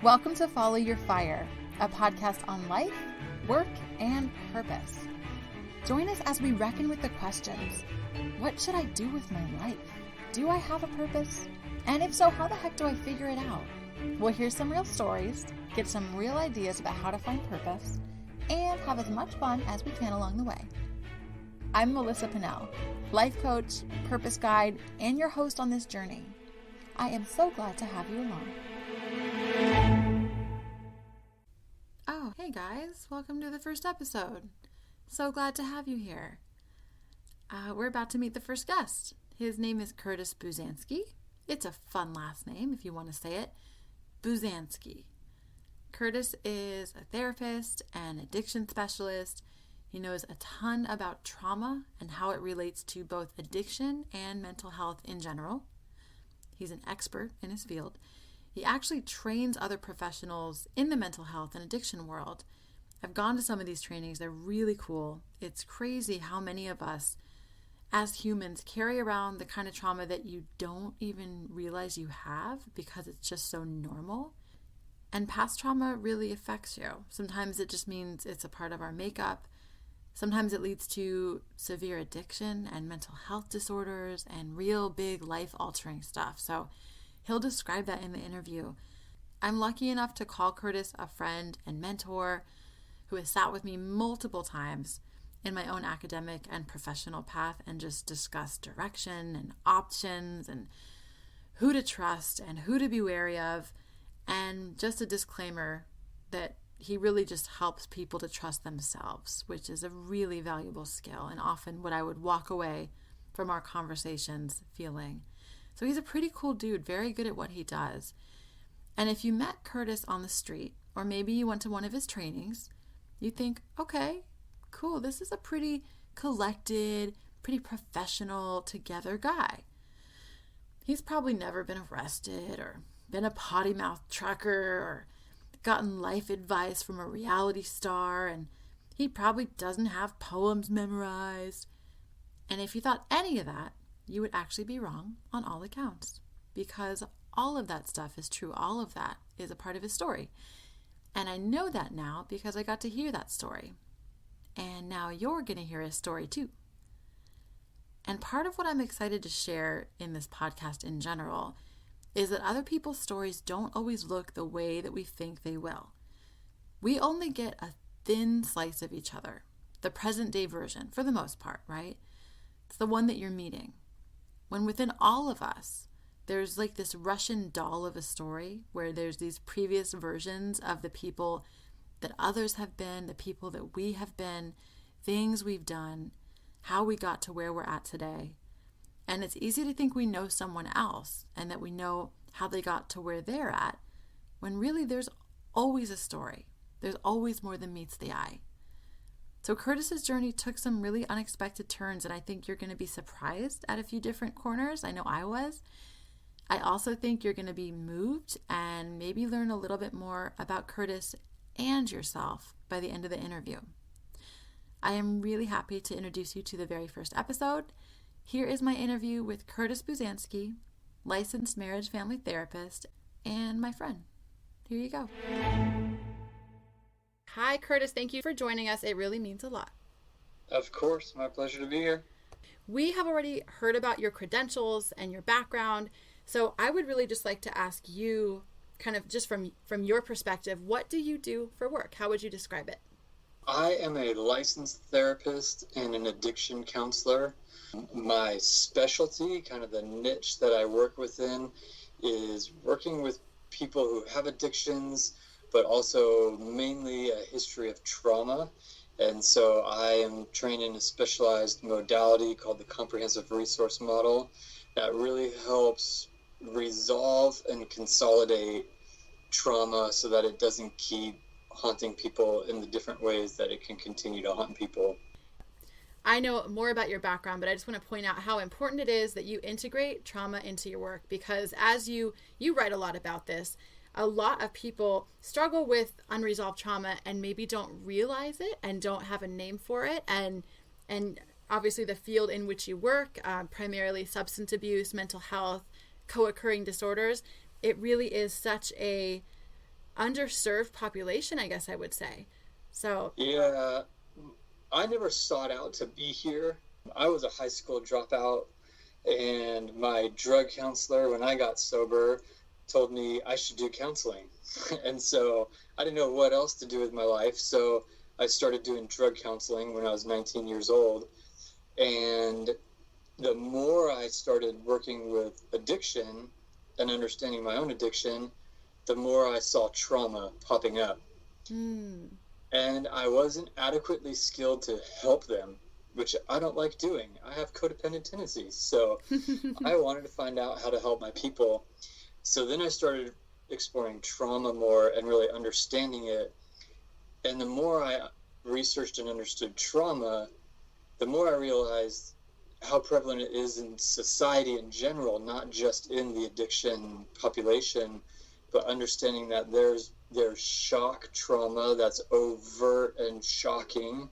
Welcome to Follow Your Fire, a podcast on life, work, and purpose. Join us as we reckon with the questions. What should I do with my life? Do I have a purpose? And if so, how the heck do I figure it out? We'll hear some real stories, get some real ideas about how to find purpose, and have as much fun as we can along the way. I'm Melissa Pinnell, life coach, purpose guide, and your host on this journey. I am so glad to have you along. Oh, hey guys, welcome to the first episode. So glad to have you here. We're about to meet the first guest. His name is Curtis Buzanski. It's a fun last name if you want to say it. Buzanski. Curtis is a therapist and addiction specialist. He knows a ton about trauma and how it relates to both addiction and mental health in general. He's an expert in his field. He actually trains other professionals in the mental health and addiction world. I've gone to some of these trainings. They're really cool. It's crazy how many of us as humans carry around the kind of trauma that you don't even realize you have because it's just so normal. And past trauma really affects you. Sometimes it just means it's a part of our makeup. Sometimes it leads to severe addiction and mental health disorders and real big life-altering stuff. So he'll describe that in the interview. I'm lucky enough to call Curtis a friend and mentor who has sat with me multiple times in my own academic and professional path and just discussed direction and options and who to trust and who to be wary of. And just a disclaimer that he really just helps people to trust themselves, which is a really valuable skill and often what I would walk away from our conversations feeling. So he's a pretty cool dude, very good at what he does. And if you met Curtis on the street, or maybe you went to one of his trainings, you think, okay, cool, this is a pretty collected, pretty professional, together guy. He's probably never been arrested or been a potty mouth trucker or gotten life advice from a reality star, and he probably doesn't have poems memorized. And if you thought any of that, you would actually be wrong on all accounts, because all of that stuff is true. All of that is a part of his story. And I know that now because I got to hear that story. And now you're going to hear his story too. And part of what I'm excited to share in this podcast in general is that other people's stories don't always look the way that we think they will. We only get a thin slice of each other, the present day version for the most part, right? It's the one that you're meeting. When within all of us, there's like this Russian doll of a story where there's these previous versions of the people that others have been, the people that we have been, things we've done, how we got to where we're at today. And it's easy to think we know someone else and that we know how they got to where they're at, when really there's always a story. There's always more than meets the eye. So Curtis's journey took some really unexpected turns, and I think you're going to be surprised at a few different corners. I know I was. I also think you're going to be moved and maybe learn a little bit more about Curtis and yourself by the end of the interview. I am really happy to introduce you to the very first episode. Here is my interview with Curtis Buzanski, licensed marriage family therapist, and my friend. Here you go. Hi, Curtis. Thank you for joining us. It really means a lot. Of course. My pleasure to be here. We have already heard about your credentials and your background, so I would really just like to ask you, kind of just from your perspective, what do you do for work? How would you describe it? I am a licensed therapist and an addiction counselor. My specialty, kind of the niche that I work within, is working with people who have addictions, but also mainly a history of trauma. And so I am trained in a specialized modality called the Comprehensive Resource Model that really helps resolve and consolidate trauma so that it doesn't keep haunting people in the different ways that it can continue to haunt people. I know more about your background, but I just want to point out how important it is that you integrate trauma into your work, because as you write a lot about this, a lot of people struggle with unresolved trauma and maybe don't realize it and don't have a name for it. And obviously the field in which you work, primarily substance abuse, mental health, co-occurring disorders, it really is such a underserved population, I guess I would say. So Yeah, I never sought out to be here. I was a high school dropout, and my drug counselor, when I got sober, told me I should do counseling. And so I didn't know what else to do with my life. So I started doing drug counseling when I was 19 years old. And the more I started working with addiction and understanding my own addiction, the more I saw trauma popping up. mm, And I wasn't adequately skilled to help them, which I don't like doing. I have codependent tendencies. So I wanted to find out how to help my people. So then I started exploring trauma more and really understanding it. And the more I researched and understood trauma, the more I realized how prevalent it is in society in general, not just in the addiction population, but understanding that there's shock trauma that's overt and shocking,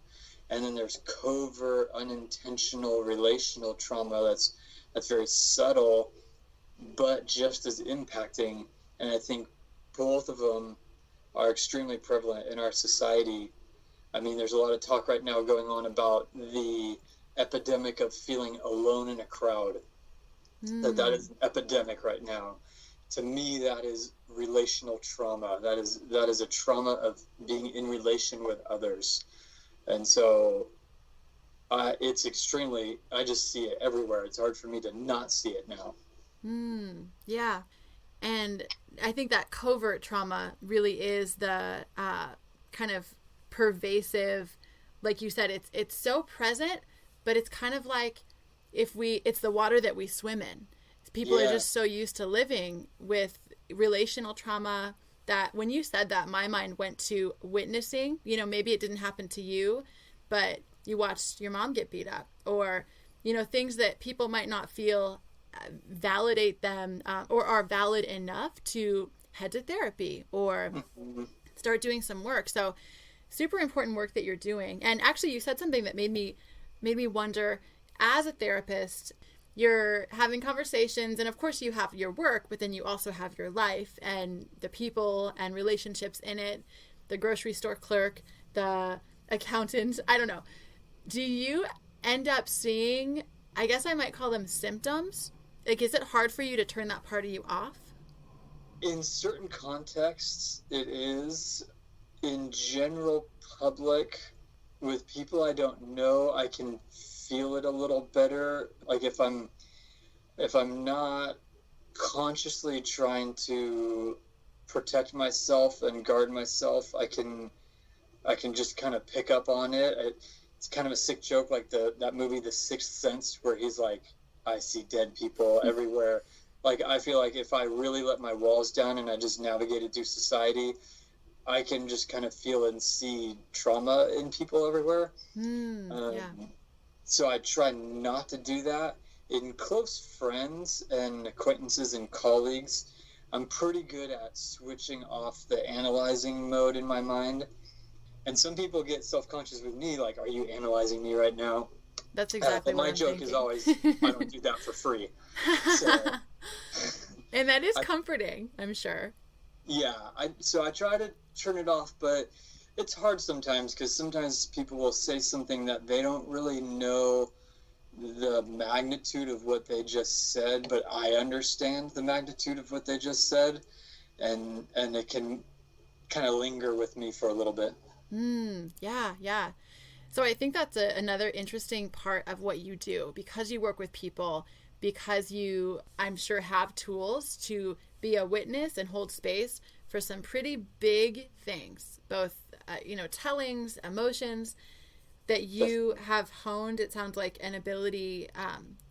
and then there's covert, unintentional relational trauma that's very subtle, but just as impacting. And I think both of them are extremely prevalent in our society. I mean, there's a lot of talk right now going on about the epidemic of feeling alone in a crowd. That is an epidemic right now. To me, that is relational trauma. That is a trauma of being in relation with others. And so it's extremely, I just see it everywhere. It's hard for me to not see it now. yeah. And I think that covert trauma really is the kind of pervasive, like you said, it's so present, but it's kind of like it's the water that we swim in. People are just so used to living with relational trauma that when you said that, my mind went to witnessing. Maybe it didn't happen to you, but you watched your mom get beat up, or things that people might not feel validate them or are valid enough to head to therapy or start doing some work. So super important work that you're doing. And actually you said something that made me wonder, as a therapist, you're having conversations, and of course you have your work, but then you also have your life and the people and relationships in it, the grocery store clerk, the accountant, I don't know. Do you end up seeing, I guess I might call them symptoms? Like, is it hard for you to turn that part of you off? In certain contexts, it is. In general public, with people I don't know, I can feel it a little better. Like if I'm not consciously trying to protect myself and guard myself, I can just kind of pick up on it. It's kind of a sick joke, like that movie The Sixth Sense, where he's like, I see dead people everywhere. Like, I feel like if I really let my walls down and I just navigated through society, I can just kind of feel and see trauma in people everywhere. Yeah. So I try not to do that. In close friends and acquaintances and colleagues, I'm pretty good at switching off the analyzing mode in my mind. And some people get self-conscious with me, like, are you analyzing me right now? That's exactly what my I'm joke thinking. is always, I don't do that for free. So, and that is comforting, I'm sure. Yeah, so I try to turn it off, but it's hard sometimes, because sometimes people will say something that they don't really know the magnitude of what they just said, but I understand the magnitude of what they just said, and it can kind of linger with me for a little bit. Yeah. So I think that's another interesting part of what you do, because you work with people, because you, I'm sure, have tools to be a witness and hold space for some pretty big things, both, tellings, emotions, that you have honed, it sounds like, an ability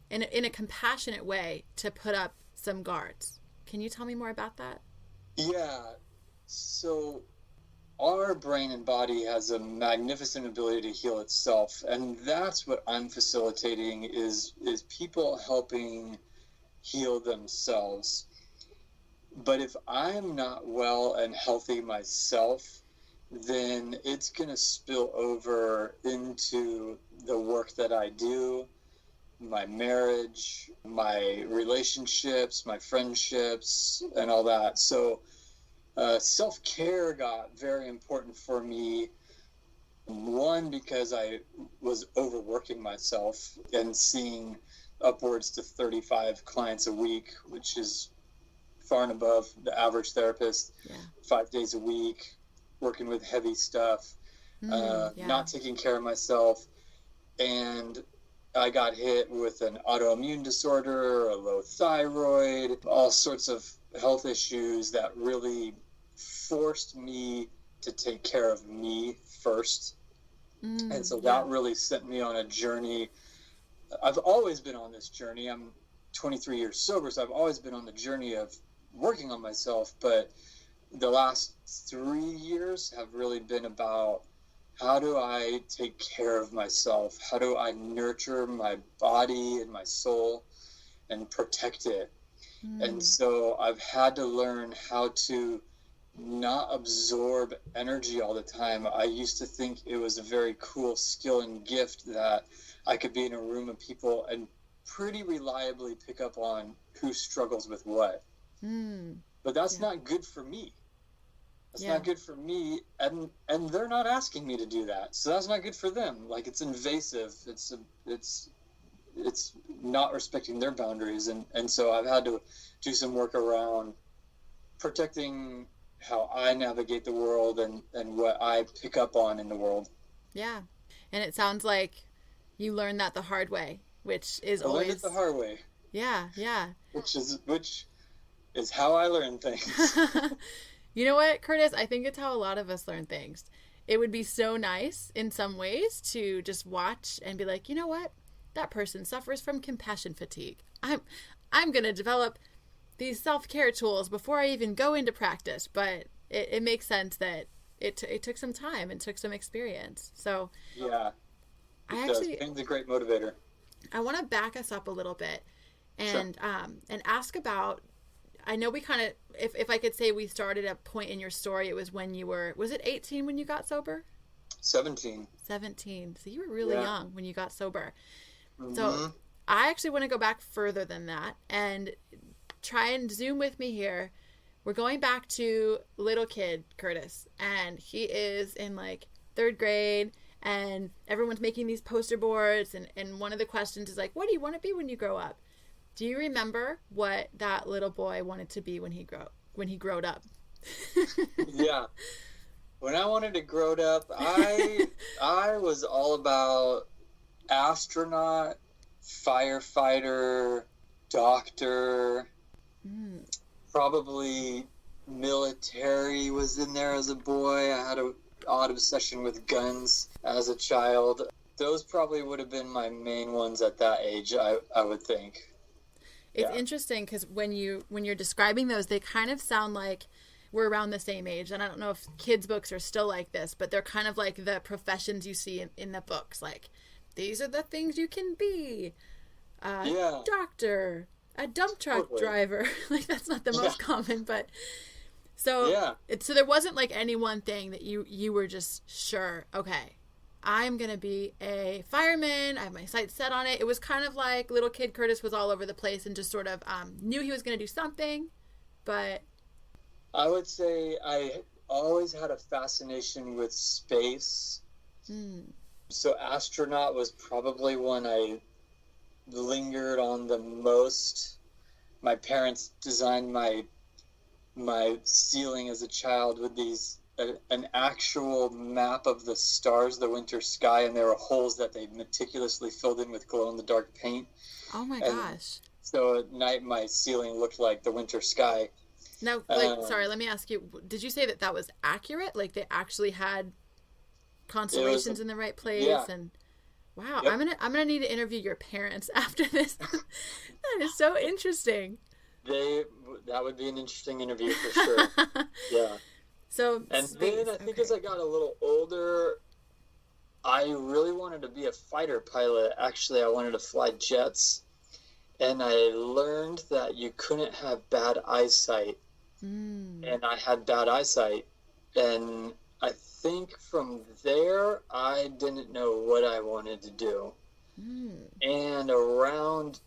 in a compassionate way to put up some guards. Can you tell me more about that? Yeah. So our brain and body has a magnificent ability to heal itself, and that's what I'm facilitating is people helping heal themselves. But if I'm not well and healthy myself, then it's going to spill over into the work that I do, my marriage, my relationships, my friendships, and all that. So Self-care got very important for me. One, because I was overworking myself and seeing upwards to 35 clients a week, which is far and above the average therapist. Yeah. 5 days a week, working with heavy stuff, Yeah. not taking care of myself. And I got hit with an autoimmune disorder, a low thyroid, all sorts of health issues that really forced me to take care of me first. And so that really sent me on a journey. I've always been on this journey. I'm 23 years sober, so I've always been on the journey of working on myself. But the last 3 years have really been about, how do I take care of myself? How do I nurture my body and my soul and protect it? And so I've had to learn how to not absorb energy all the time. I used to think it was a very cool skill and gift that I could be in a room of people and pretty reliably pick up on who struggles with what. But that's not good for me. That's not good for me, and they're not asking me to do that, so that's not good for them. Like, it's invasive. It's not respecting their boundaries, and so I've had to do some work around protecting how I navigate the world and what I pick up on in the world. Yeah, and it sounds like you learned that the hard way, which is I always learned it the hard way. Yeah. Which is how I learn things. You know what, Curtis? I think it's how a lot of us learn things. It would be so nice in some ways to just watch and be like, you know what? That person suffers from compassion fatigue. I'm going to develop these self-care tools before I even go into practice. But it makes sense that it took some time and took some experience. So yeah, pain's a great motivator. I want to back us up a little bit and ask about. I know we kind of, if I could say we started a point in your story, it was when you were, was it 18 when you got sober? 17. 17. So you were really young when you got sober. So I actually want to go back further than that and try and zoom with me here. We're going back to little kid Curtis, and he is in like 3rd grade, and everyone's making these poster boards, and one of the questions is like, what do you want to be when you grow up? Do you remember what that little boy wanted to be when he growed up? Yeah. When I wanted to grow up, I was all about astronaut, firefighter, doctor, probably military was in there as a boy. I had an odd obsession with guns as a child. Those probably would have been my main ones at that age, I would think. It's interesting because when you're describing those, they kind of sound like we're around the same age. And I don't know if kids' books are still like this, but they're kind of like the professions you see in the books. Like, these are the things you can be. Doctor, a dump truck driver. Like, that's not the most common, but so so there wasn't like any one thing that you were just sure, okay, I'm going to be a fireman. I have my sights set on it. It was kind of like little kid Curtis was all over the place and just sort of knew he was going to do something, but... I would say I always had a fascination with space. So astronaut was probably one I lingered on the most. My parents designed my ceiling as a child with an actual map of the stars, the winter sky, and there were holes that they meticulously filled in with glow-in-the-dark paint. Oh my gosh. So at night my ceiling looked like the winter sky. Now, sorry, let me ask you, did you say that was accurate? Like, they actually had constellations in the right place? Yeah. And wow, yep. I'm gonna need to interview your parents after this. That is so interesting. That would be an interesting interview for sure. Yeah. So, and then I think as I got a little older, I really wanted to be a fighter pilot. Actually, I wanted to fly jets. And I learned that you couldn't have bad eyesight. And I had bad eyesight. And I think from there, I didn't know what I wanted to do. And around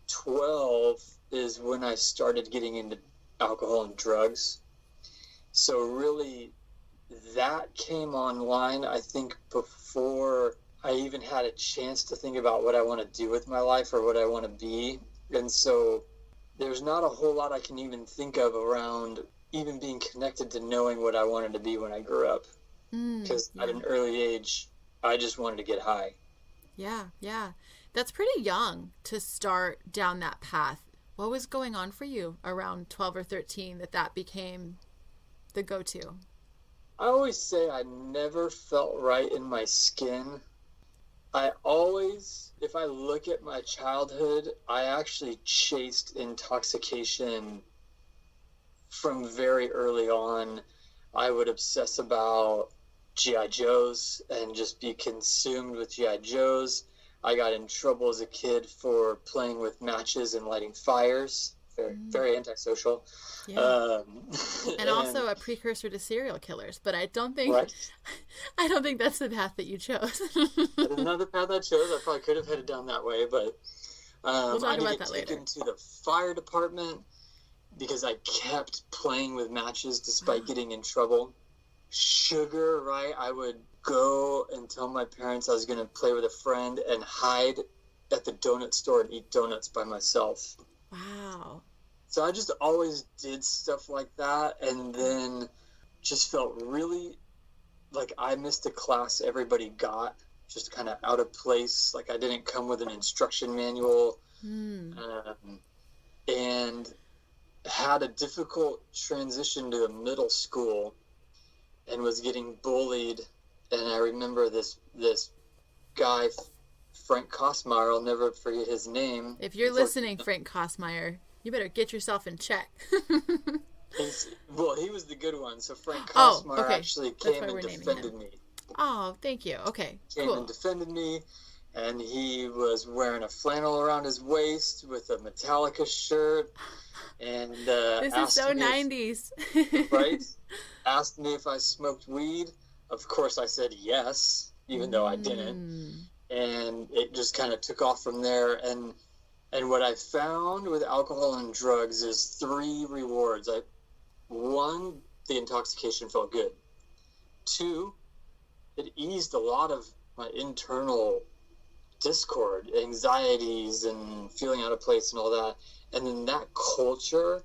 12 is when I started getting into alcohol and drugs. So really, that came online, I think, before I even had a chance to think about what I want to do with my life or what I want to be. And so there's not a whole lot I can even think of around even being connected to knowing what I wanted to be when I grew up. Because at an early age, I just wanted to get high. Yeah, yeah. That's pretty young to start down that path. What was going on for you around 12 or 13 that became the go-to? I always say I never felt right in my skin. I always, if I look at my childhood, I actually chased intoxication from very early on. I would obsess about G.I. Joes and just be consumed with G.I. Joes. I got in trouble as a kid for playing with matches and lighting fires. Very antisocial. Yeah. And also a precursor to serial killers, but I don't think that's the path that you chose. Another path I chose. I probably could have headed down that way, but we'll talk I about did that get later. taken to the fire department because I kept playing with matches despite getting in trouble. Sugar, right? I would go and tell my parents I was going to play with a friend and hide at the donut store and eat donuts by myself. Wow. So I just always did stuff like that, and then just felt really like I missed a class everybody got, just kind of out of place. Like I didn't come with an instruction manual, and had a difficult transition to a middle school and was getting bullied. And I remember this guy, Frank Kosmeyer, I'll never forget his name. If you're listening, Frank Kosmeyer, you better get yourself in check. Well, he was the good one. So Frank Kosmeyer actually came and defended me. Oh, thank you. Okay, came and defended me, and he was wearing a flannel around his waist with a Metallica shirt. And this is so 90s. Right? Asked me if I smoked weed. Of course, I said yes, even though I didn't. And it just kind of took off from there. And what I found with alcohol and drugs is 3 rewards. One, the intoxication felt good. 2, it eased a lot of my internal discord, anxieties, and feeling out of place and all that. And then that culture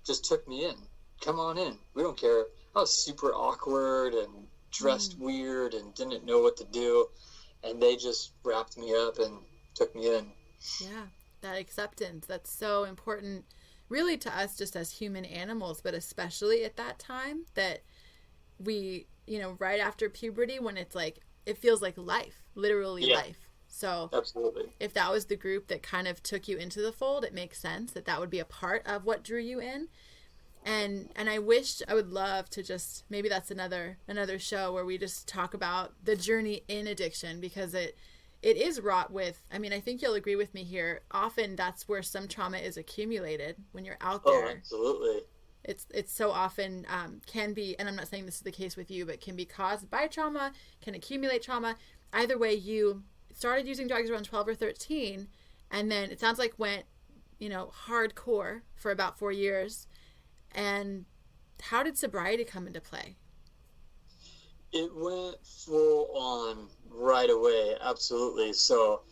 just took me in. Come on in. We don't care. I was super awkward and dressed weird and didn't know what to do. And they just wrapped me up and took me in. Yeah, that acceptance, that's so important, really, to us just as human animals, but especially at that time that we, right after puberty, when it's like, it feels like life, literally life. So absolutely, if that was the group that kind of took you into the fold, it makes sense that would be a part of what drew you in. And I would love to just, maybe that's another show where we just talk about the journey in addiction, because it is wrought with, I think you'll agree with me here, often that's where some trauma is accumulated when you're out there. Oh, absolutely. It's so often can be, and I'm not saying this is the case with you, but can be caused by trauma, can accumulate trauma. Either way, you started using drugs around 12 or 13, and then it sounds like went, hardcore for about 4 years. And how did sobriety come into play? It went full on right away, absolutely. So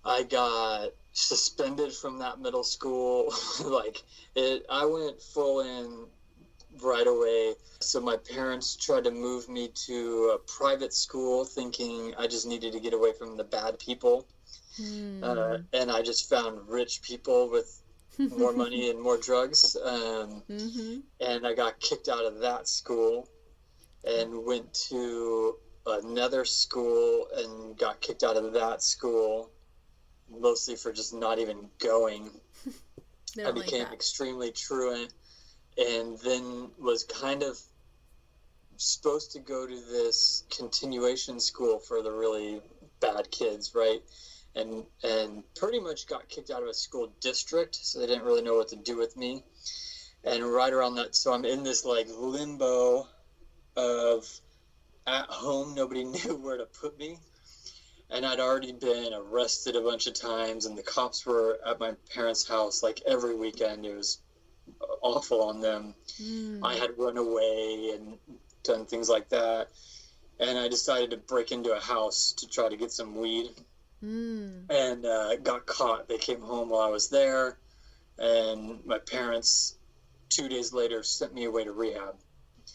I got suspended from that middle school. I went full in right away. So my parents tried to move me to a private school, thinking I just needed to get away from the bad people. And I just found rich people with more money and more drugs. And I got kicked out of that school and went to another school and got kicked out of that school, mostly for just not even going. I became extremely truant, and then was kind of supposed to go to this continuation school for the really bad kids, right? And pretty much got kicked out of a school district, so they didn't really know what to do with me. And right around that, so I'm in this limbo of at home, nobody knew where to put me. And I'd already been arrested a bunch of times, and the cops were at my parents' house every weekend. It was awful on them. I had run away and done things like that. And I decided to break into a house to try to get some weed. And got caught. They came home while I was there. And my parents, 2 days later, sent me away to rehab.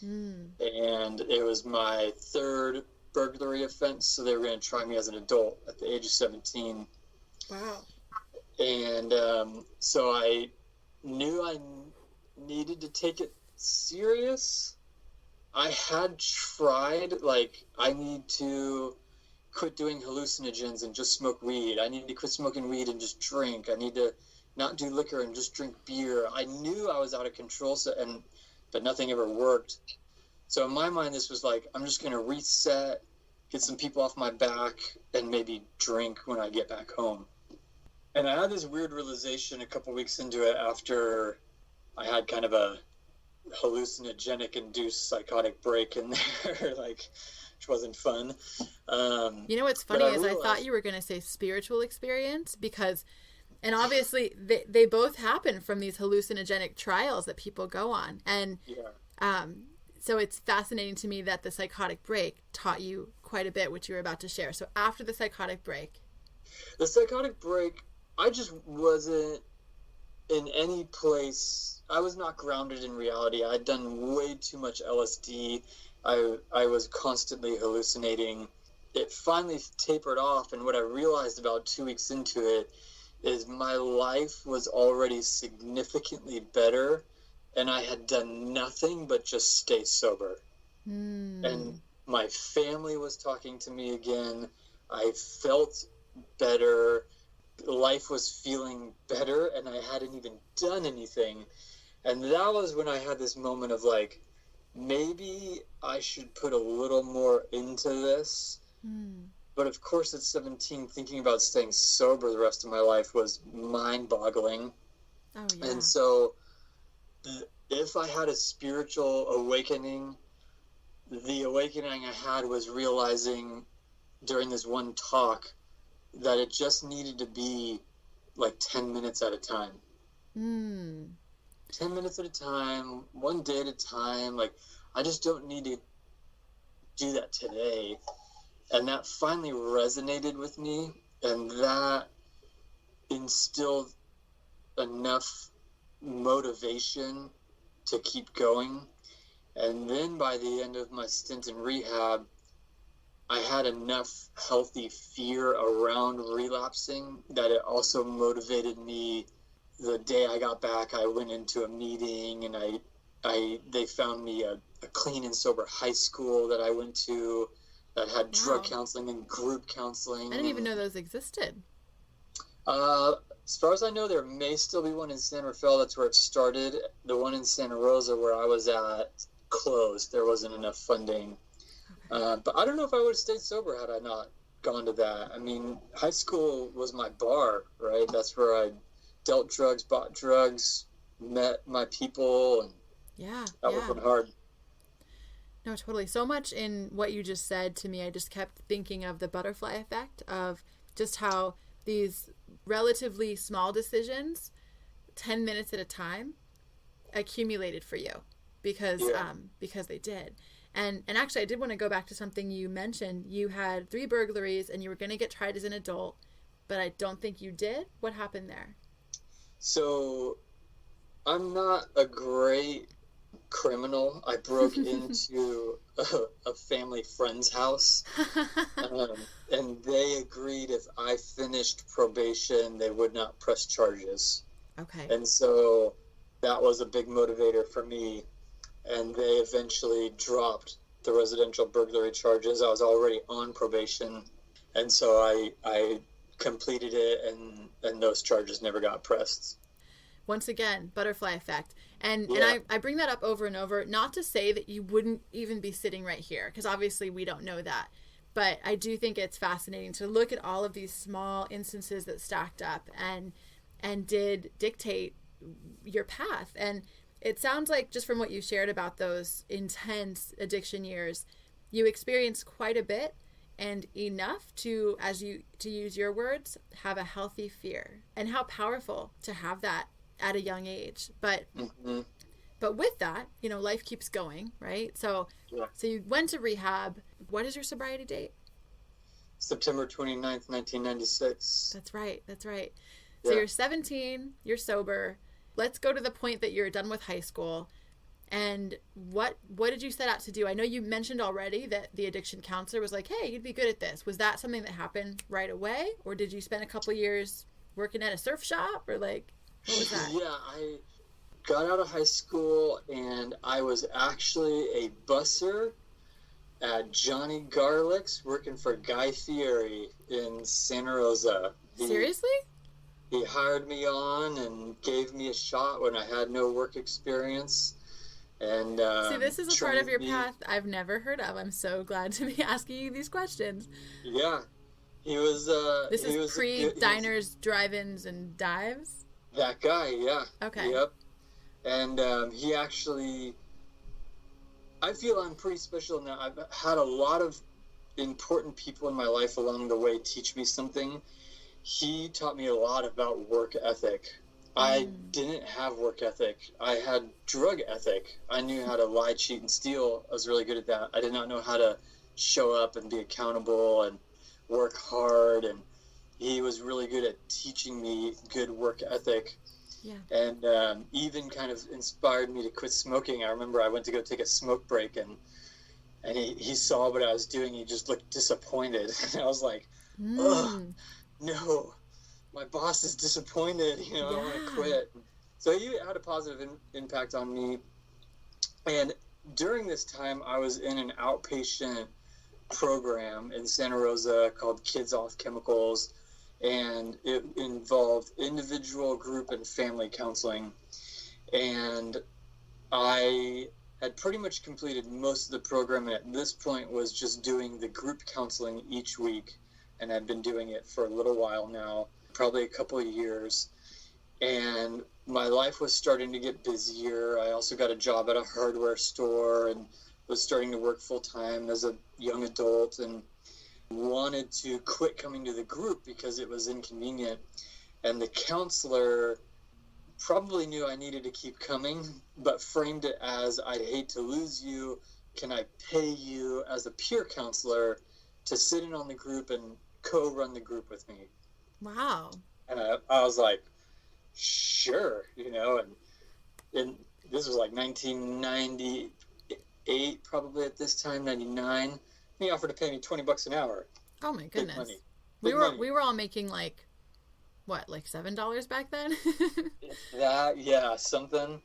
And it was my third burglary offense. So they were going to try me as an adult at the age of 17. Wow. And so I knew I needed to take it serious. I had tried, like, I need to quit doing hallucinogens and just smoke weed. I need to quit smoking weed and just drink. I need to not do liquor and just drink beer. I knew I was out of control, but nothing ever worked. So in my mind, this was like, I'm just going to reset, get some people off my back, and maybe drink when I get back home. And I had this weird realization a couple weeks into it after I had kind of a hallucinogenic-induced psychotic break in there, like, which wasn't fun. You know what's funny is I thought you were going to say spiritual experience and obviously they both happen from these hallucinogenic trials that people go on. And so it's fascinating to me that the psychotic break taught you quite a bit, which you were about to share. So after the psychotic break, I just wasn't in any place. I was not grounded in reality. I'd done way too much LSD. I was constantly hallucinating. It finally tapered off, and what I realized about 2 weeks into it is my life was already significantly better, and I had done nothing but just stay sober. And my family was talking to me again. I felt better. Life was feeling better, and I hadn't even done anything. And that was when I had this moment of like, maybe I should put a little more into this. But of course, at 17, thinking about staying sober the rest of my life was mind-boggling. Oh, yeah. And so if I had a spiritual awakening, the awakening I had was realizing during this one talk that it just needed to be like 10 minutes at a time. 10 minutes at a time, one day at a time. Like, I just don't need to do that today. And that finally resonated with me, and that instilled enough motivation to keep going. And then by the end of my stint in rehab, I had enough healthy fear around relapsing that it also motivated me. The day I got back, I went into a meeting, and they found me a clean and sober high school that I went to that had drug counseling and group counseling. I didn't even know those existed. As far as I know, there may still be one in San Rafael. That's where it started. The one in Santa Rosa where I was at closed. There wasn't enough funding. But I don't know if I would have stayed sober had I not gone to that. I mean, high school was my bar, right? That's where I dealt drugs, bought drugs, met my people, and that would have been hard. No, totally. So much in what you just said to me, I just kept thinking of the butterfly effect of just how these relatively small decisions, 10 minutes at a time, accumulated for you because they did. And actually, I did want to go back to something you mentioned. You had 3 burglaries and you were going to get tried as an adult, but I don't think you did. What happened there? So I'm not a great criminal. I broke into a family friend's house, and they agreed if I finished probation, they would not press charges. Okay. And so that was a big motivator for me. And they eventually dropped the residential burglary charges. I was already on probation. And so I completed it, and those charges never got pressed. Once again, butterfly effect. And I bring that up over and over, not to say that you wouldn't even be sitting right here, because obviously we don't know that. But I do think it's fascinating to look at all of these small instances that stacked up and did dictate your path. And it sounds like, just from what you shared about those intense addiction years, you experienced quite a bit and enough to use your words, have a healthy fear. And how powerful to have that at a young age. But Mm-hmm. but with that, life keeps going, right? So Yeah. so you went to rehab. What is your sobriety date? September 29th, 1996. That's right. That's right. Yeah. So you're 17, you're sober. Let's go to the point that you're done with high school. And what did you set out to do? I know you mentioned already that the addiction counselor was like, hey, you'd be good at this. Was that something that happened right away? Or did you spend a couple years working at a surf shop? Or like, what was that? Yeah, I got out of high school and I was actually a busser at Johnny Garlic's working for Guy Fieri in Santa Rosa. Seriously? He hired me on and gave me a shot when I had no work experience. And See, this is a part of your me. path I've never heard of. I'm so glad to be asking you these questions. Yeah, he was. This he is was pre-diners, drive-ins, and dives? That guy, yeah. Okay. Yep. And he actually, I feel I'm pretty special now. I've had a lot of important people in my life along the way teach me something. He taught me a lot about work ethic. I didn't have work ethic. I had drug ethic. I knew how to lie, cheat, and steal. I was really good at that. I did not know how to show up and be accountable and work hard. And he was really good at teaching me good work ethic. Yeah. And even kind of inspired me to quit smoking. I remember I went to go take a smoke break, and he saw what I was doing. He just looked disappointed. And I was like, oh, no. My boss is disappointed, I want to quit. So he had a positive impact on me. And during this time, I was in an outpatient program in Santa Rosa called Kids Off Chemicals. And it involved individual, group, and family counseling. And I had pretty much completed most of the program. And at this point was just doing the group counseling each week. And I'd been doing it for a little while now. Probably a couple of years, and my life was starting to get busier. I also got a job at a hardware store and was starting to work full-time as a young adult, and wanted to quit coming to the group because it was inconvenient. And the counselor probably knew I needed to keep coming, but framed it as, I'd hate to lose you. Can I pay you as a peer counselor to sit in on the group and co-run the group with me? Wow. And I was like, sure, and this was like 1998, probably at this time, 99. He offered to pay me $20 an hour. Oh my goodness. Big money. We were all making like $7 back then? Something.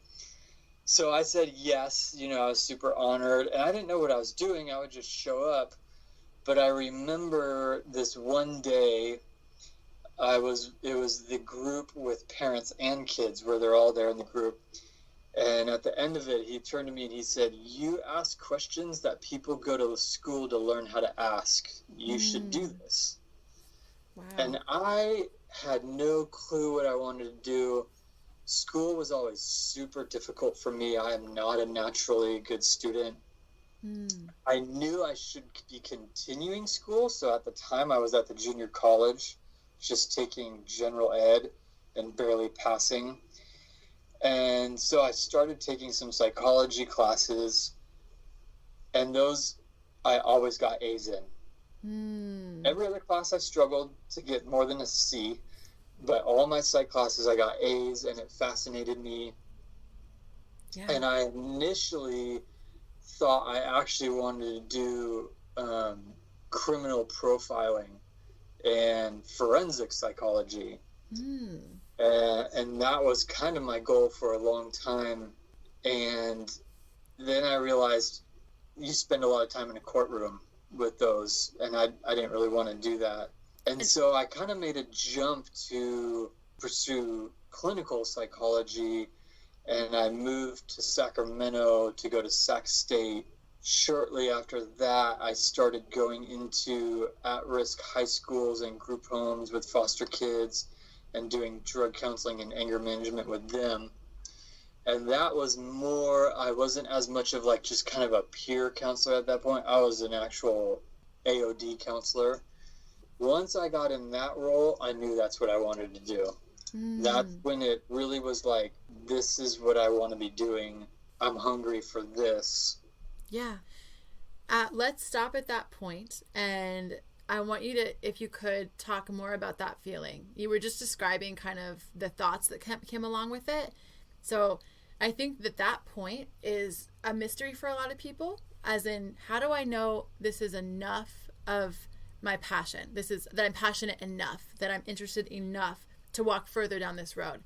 So I said yes, I was super honored, and I didn't know what I was doing. I would just show up. But I remember this one day, it was the group with parents and kids where they're all there in the group. And at the end of it, he turned to me and he said, you ask questions that people go to school to learn how to ask. You should do this. Wow. And I had no clue what I wanted to do. School was always super difficult for me. I am not a naturally good student. I knew I should be continuing school. So at the time I was at the junior college, just taking general ed and barely passing. And so I started taking some psychology classes, and those I always got A's in. Every other class I struggled to get more than a C, but all my psych classes I got A's, and it fascinated me. Yeah. And I initially thought I actually wanted to do criminal profiling and forensic psychology. And that was kind of my goal for a long time. And then I realized you spend a lot of time in a courtroom with those, and I didn't really want to do that. And so I kind of made a jump to pursue clinical psychology, and I moved to Sacramento to go to Sac State. Shortly after that, I started going into at-risk high schools and group homes with foster kids and doing drug counseling and anger management with them. And that was more, I wasn't as much of like just kind of a peer counselor at that point. I was an actual AOD counselor. Once I got in that role, I knew that's what I wanted to do. That's when it really was like, this is what I want to be doing. I'm hungry for this. Yeah. Let's stop at that point, and I want you to, if you could, talk more about that feeling. You were just describing kind of the thoughts that came along with it. So I think that point is a mystery for a lot of people, as in, how do I know this is enough of my passion? This is that I'm passionate enough, that I'm interested enough to walk further down this road.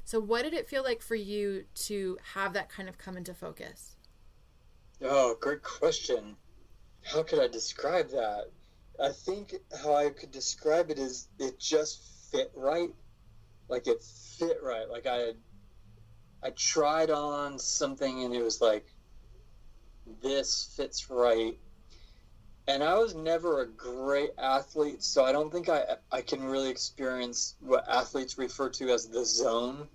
So what did it feel like for you to have that kind of come into focus? Oh, great question. How could I describe that? I think how I could describe it is it just fit right. Like it fit right. Like I tried on something and it was like, this fits right. And I was never a great athlete, so I don't think I can really experience what athletes refer to as the zone.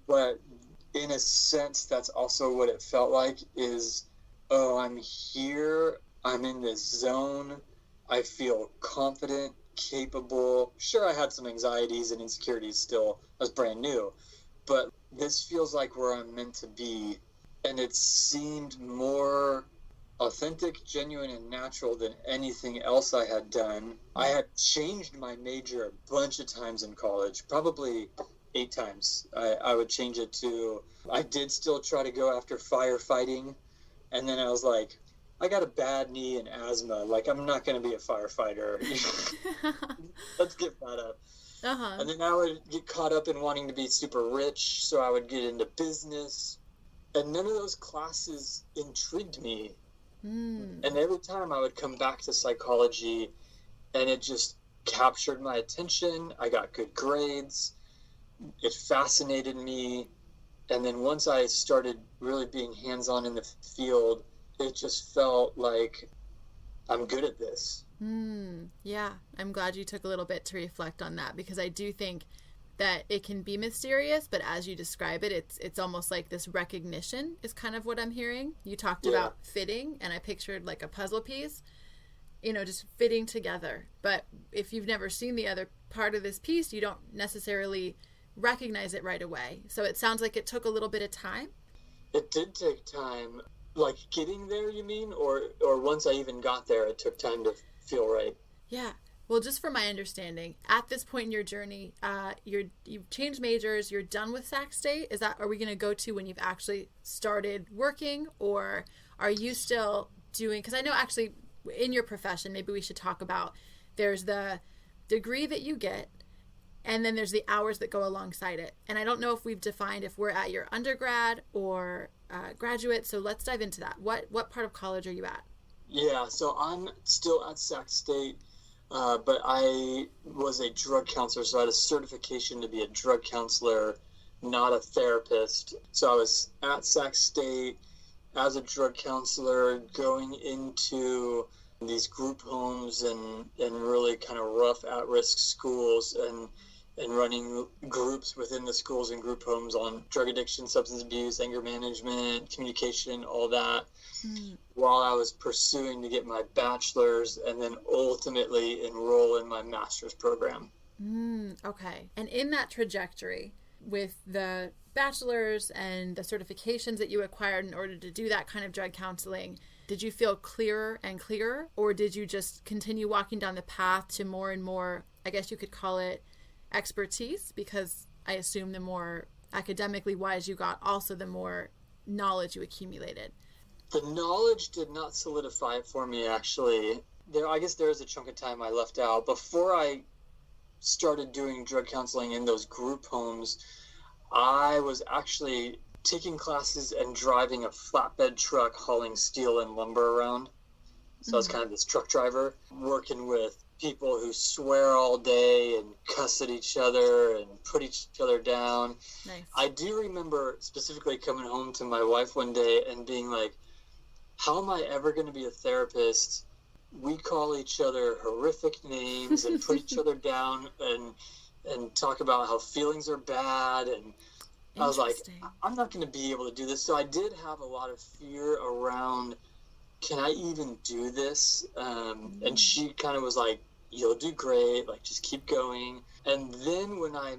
But in a sense, that's also what it felt like is, oh, I'm here, I'm in this zone, I feel confident, capable. Sure, I had some anxieties and insecurities still. I was brand new. But this feels like where I'm meant to be. And it seemed more authentic, genuine, and natural than anything else I had done. I had changed my major a bunch of times in college, probably 8 times. I would change it to, I did still try to go after firefighting. And then I was like, I got a bad knee and asthma. Like, I'm not going to be a firefighter. Let's give that up. And then I would get caught up in wanting to be super rich, so I would get into business. And none of those classes intrigued me. And every time I would come back to psychology, and it just captured my attention. I got good grades. It fascinated me. And then once I started really being hands-on in the field, it just felt like I'm good at this. Yeah, I'm glad you took a little bit to reflect on that, because I do think that it can be mysterious, but as you describe it, it's almost like this recognition is kind of what I'm hearing. You talked about fitting, and I pictured like a puzzle piece, just fitting together. But if you've never seen the other part of this piece, you don't necessarily recognize it right away. So it sounds like it took a little bit of time. It did take time. Like getting there, you mean? Or once I even got there, it took time to feel right? Yeah. Well, just from my understanding, at this point in your journey, you've changed majors, you're done with Sac State. Are we going to go to when you've actually started working, or are you still doing, because I know actually in your profession, maybe we should talk about, there's the degree that you get, and then there's the hours that go alongside it. And I don't know if we've defined if we're at your undergrad or graduate, so let's dive into that. What part of college are you at? Yeah, so I'm still at Sac State. But I was a drug counselor, so I had a certification to be a drug counselor, not a therapist. So I was at Sac State as a drug counselor, going into these group homes and really kind of rough at-risk schools and running groups within the schools and group homes on drug addiction, substance abuse, anger management, communication, all that, while I was pursuing to get my bachelor's and then ultimately enroll in my master's program. Okay. And in that trajectory, with the bachelor's and the certifications that you acquired in order to do that kind of drug counseling, did you feel clearer and clearer, or did you just continue walking down the path to more and more, I guess you could call it, expertise? Because I assume the more academically wise you got, also the more knowledge you accumulated. The knowledge did not solidify it for me, actually. I guess there is a chunk of time I left out. Before I started doing drug counseling in those group homes, I was actually taking classes and driving a flatbed truck hauling steel and lumber around. So I was kind of this truck driver, working with people who swear all day and cuss at each other and put each other down. Nice. I do remember specifically coming home to my wife one day and being like, how am I ever going to be a therapist? We call each other horrific names and put each other down and talk about how feelings are bad. And I was like, I'm not going to be able to do this. So I did have a lot of fear around, can I even do this? And she kind of was like, you'll do great. Like, just keep going. And then when I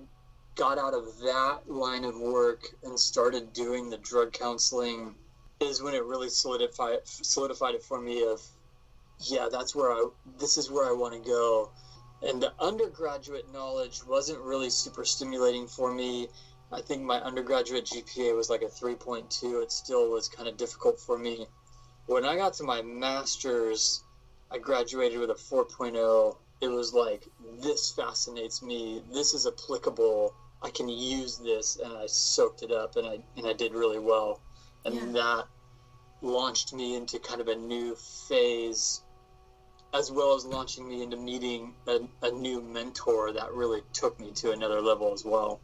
got out of that line of work and started doing the drug counseling is when it really solidified it for me of, yeah, this is where I want to go. And the undergraduate knowledge wasn't really super stimulating for me. I think my undergraduate GPA was like a 3.2. It still was kind of difficult for me. When I got to my master's, I graduated with a 4.0. It was like, this fascinates me. This is applicable. I can use this. And I soaked it up, and I did really well. And that launched me into kind of a new phase, as well as launching me into meeting a new mentor that really took me to another level as well.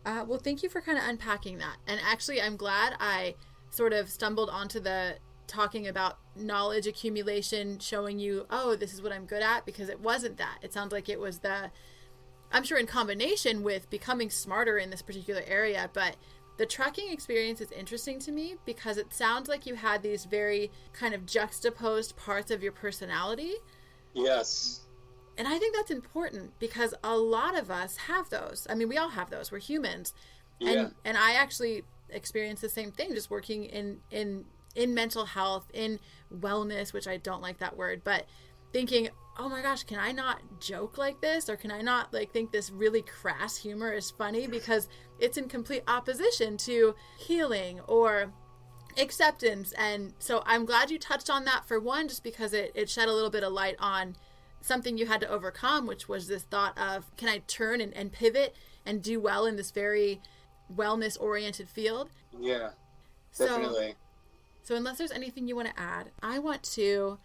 Well, thank you for kind of unpacking that. And actually, I'm glad I sort of stumbled onto the talking about knowledge accumulation, showing you, oh, this is what I'm good at, because it wasn't that. It sounds like it was I'm sure in combination with becoming smarter in this particular area, but the trucking experience is interesting to me because it sounds like you had these very kind of juxtaposed parts of your personality. Yes. And I think that's important because a lot of us have those. I mean, we all have those. We're humans. Yeah. And I actually experienced the same thing, just working in mental health, in wellness, which I don't like that word, but thinking, oh my gosh, can I not joke like this? Or can I not like think this really crass humor is funny? Because it's in complete opposition to healing or acceptance. And so I'm glad you touched on that, for one, just because it shed a little bit of light on something you had to overcome, which was this thought of, can I turn and pivot and do well in this very wellness oriented field? Yeah, definitely. So unless there's anything you want to add, I want to,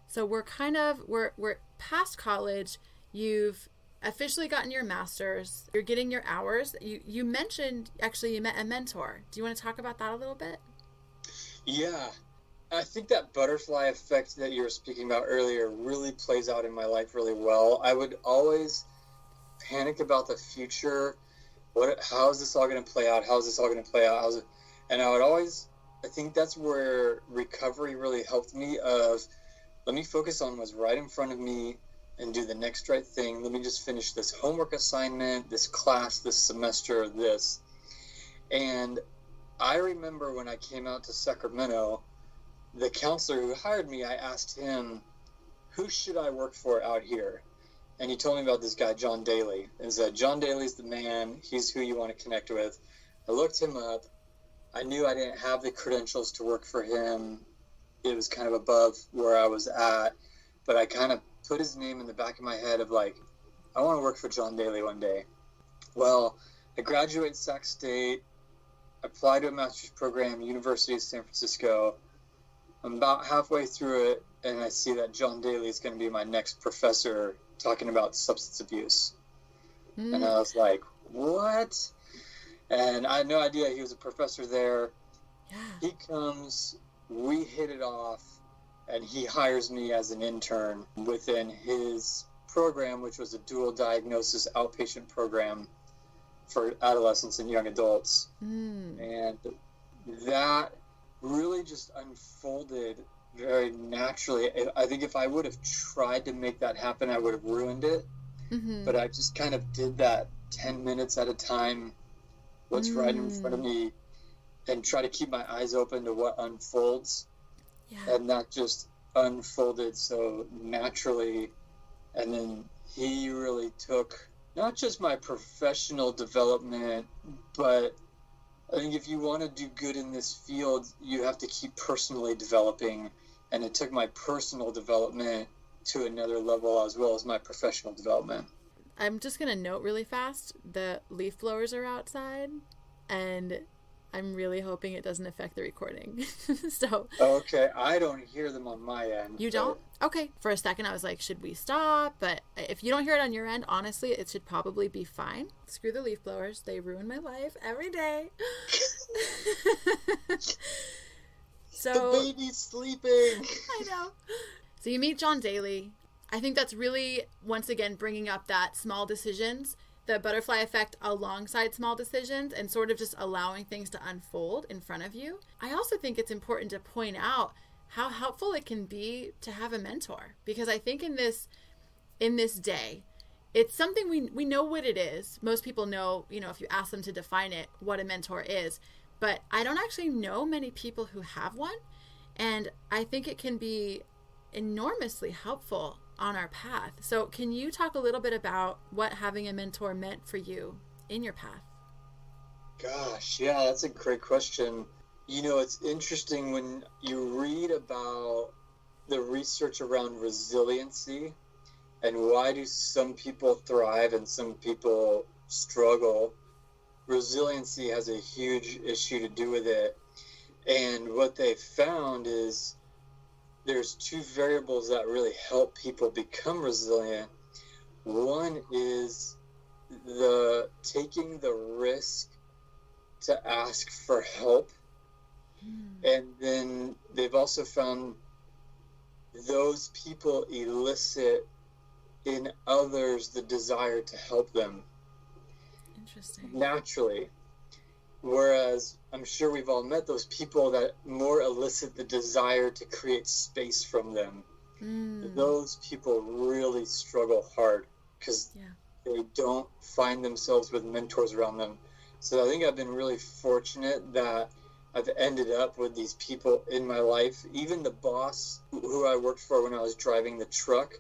so we're past college. You've officially gotten your master's. You're getting your hours. You mentioned actually you met a mentor. Do you want to talk about that a little bit? Yeah. I think that butterfly effect that you were speaking about earlier really plays out in my life really well. I would always panic about the future. How is this all going to play out? How is this all going to play out? And I think that's where recovery really helped me of, let me focus on what's right in front of me and do the next right thing. Let me just finish this homework assignment, this class, this semester, this. And I remember when I came out to Sacramento, the counselor who hired me, I asked him, who should I work for out here? And he told me about this guy, John Daly, and said, John Daly's the man. He's who you want to connect with. I looked him up. I knew I didn't have the credentials to work for him. It was kind of above where I was at, but I kind of put his name in the back of my head of like, I want to work for John Daly one day. Well, I graduated Sac State, applied to a master's program, University of San Francisco. I'm about halfway through it, and I see that John Daly is going to be my next professor talking about substance abuse. And I was like, what? And I had no idea he was a professor there. Yeah. He comes, we hit it off, and he hires me as an intern within his program, which was a dual diagnosis outpatient program for adolescents and young adults. And that really just unfolded very naturally. I think if I would have tried to make that happen, I would have ruined it. But I just kind of did that 10 minutes at a time, what's right in front of me, and try to keep my eyes open to what unfolds. Yeah. And that just unfolded so naturally. And then he really took not just my professional development, but I think if you want to do good in this field, you have to keep personally developing. And it took my personal development to another level as well as my professional development. I'm just going to note really fast, the leaf blowers are outside, and I'm really hoping it doesn't affect the recording. So okay, I don't hear them on my end. You don't? Okay. For a second I was like, should we stop? But if you don't hear it on your end, honestly, it should probably be fine. Screw the leaf blowers. They ruin my life every day. So the baby's sleeping. I know. So you meet John Daly. I think that's really, once again, bringing up that small decisions, the butterfly effect alongside small decisions, and sort of just allowing things to unfold in front of you. I also think it's important to point out how helpful it can be to have a mentor, because I think in this day, it's something we know what it is. Most people know, if you ask them to define it, what a mentor is. But I don't actually know many people who have one. And I think it can be enormously helpful on our path. So can you talk a little bit about what having a mentor meant for you in your path? Gosh, yeah, that's a great question. It's interesting when you read about the research around resiliency and why do some people thrive and some people struggle. Resiliency has a huge issue to do with it. And what they found is there's two variables that really help people become resilient. One is the taking the risk to ask for help. And then they've also found those people elicit in others the desire to help them. Interesting. Naturally. Whereas I'm sure we've all met those people that more elicit the desire to create space from them. Those people really struggle hard because they don't find themselves with mentors around them. So I think I've been really fortunate that I've ended up with these people in my life. Even the boss who I worked for when I was driving the truck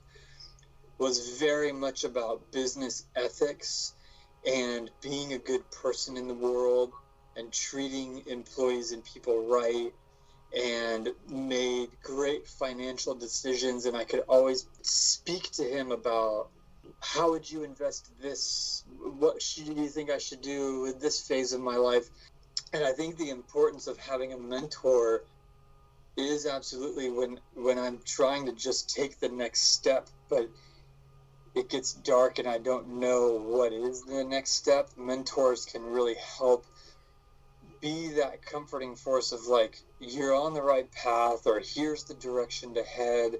was very much about business ethics and being a good person in the world and treating employees and people right, and made great financial decisions. And I could always speak to him about, how would you invest this? What do you think I should do with this phase of my life? And I think the importance of having a mentor is absolutely when I'm trying to just take the next step, but it gets dark and I don't know what is the next step. Mentors can really help be that comforting force of like, you're on the right path, or here's the direction to head,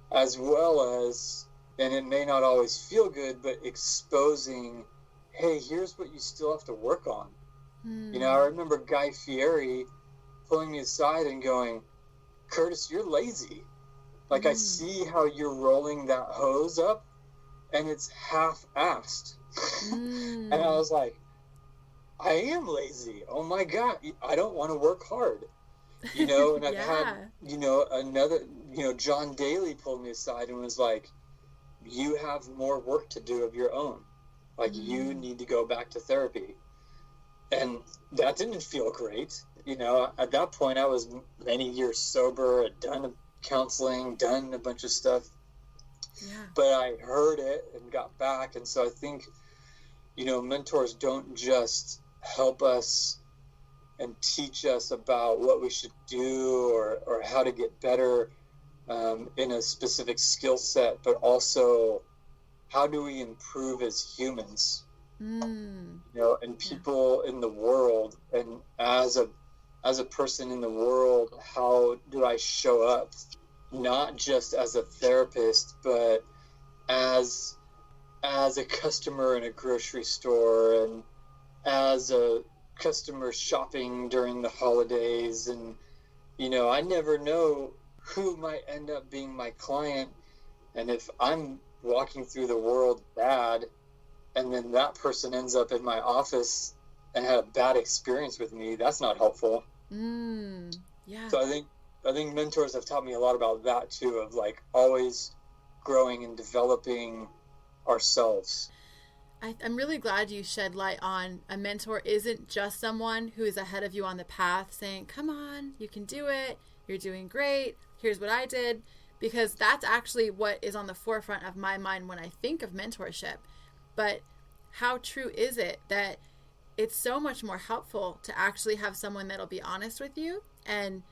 as well as, and it may not always feel good, but exposing, hey, here's what you still have to work on. I remember Guy Fieri pulling me aside and going, Curtis, you're lazy. Like, I see how you're rolling that hose up and it's half-assed. And I was like, I am lazy. Oh my God. I don't want to work hard. And I've had, another, John Daly pulled me aside and was like, you have more work to do of your own. Like, you need to go back to therapy. And that didn't feel great. At that point, I was many years sober, had done counseling, done a bunch of stuff. Yeah. But I heard it and got back. And so I think, mentors don't just help us and teach us about what we should do or how to get better in a specific skill set, but also how do we improve as humans? And people in the world, and as a person in the world, how do I show up, not just as a therapist, but as a customer in a grocery store, and as a customer shopping during the holidays. And I never know who might end up being my client, and if I'm walking through the world bad, and then that person ends up in my office and had a bad experience with me, that's not helpful. Yeah. So I think mentors have taught me a lot about that too, of like always growing and developing ourselves. I'm really glad you shed light on a mentor isn't just someone who is ahead of you on the path saying, come on, you can do it. You're doing great. Here's what I did. Because that's actually what is on the forefront of my mind when I think of mentorship. But how true is it that it's so much more helpful to actually have someone that'll be honest with you and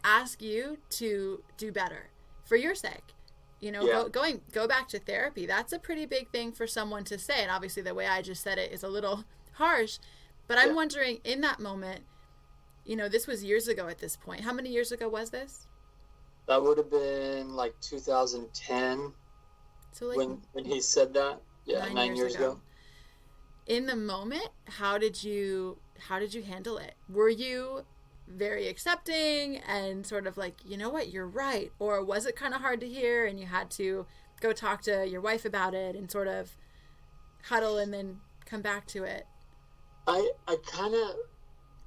ask you to do better for your sake? Go back to therapy. That's a pretty big thing for someone to say. And obviously the way I just said it is a little harsh, but I'm wondering in that moment, this was years ago at this point. How many years ago was this? That would have been like 2010. So like when he said that. Yeah, 9 years ago. In the moment, how did you handle it? Were you very accepting and sort of like, you know what, you're right? Or was it kind of hard to hear and you had to go talk to your wife about it and sort of huddle and then come back to it? I kind of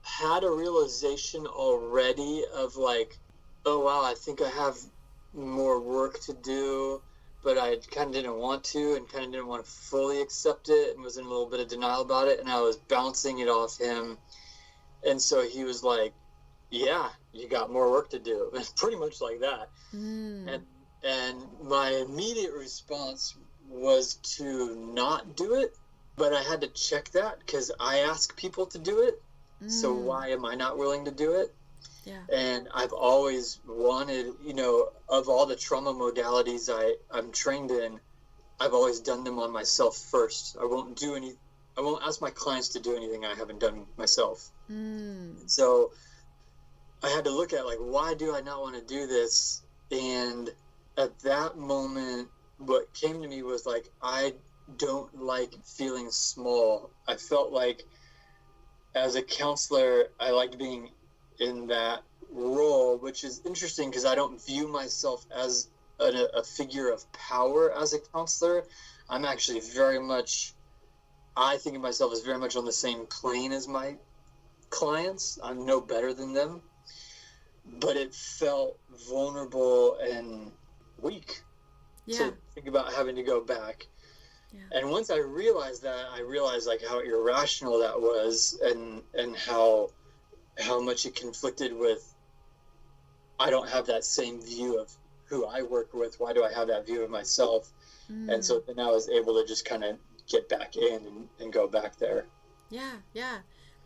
had a realization already of like, oh wow, I think I have more work to do, but I kind of didn't want to and kind of didn't want to fully accept it and was in a little bit of denial about it, and I was bouncing it off him. And so he was like, yeah, you got more work to do. It's pretty much like that. And my immediate response was to not do it, but I had to check that because I ask people to do it. So why am I not willing to do it? Yeah. And I've always wanted, of all the trauma modalities I'm trained in, I've always done them on myself first. I won't ask my clients to do anything I haven't done myself. So I had to look at, like, why do I not want to do this? And at that moment, what came to me was, like, I don't like feeling small. I felt like as a counselor, I liked being in that role, which is interesting because I don't view myself as a figure of power as a counselor. I'm actually I think of myself as very much on the same plane as my clients. I'm no better than them, but it felt vulnerable and weak to think about having to go back. And once I realized that, I realized like how irrational that was, and how much it conflicted with, I don't have that same view of who I work with. Why do I have that view of myself? And so then I was able to just kind of get back in and go back there. Yeah.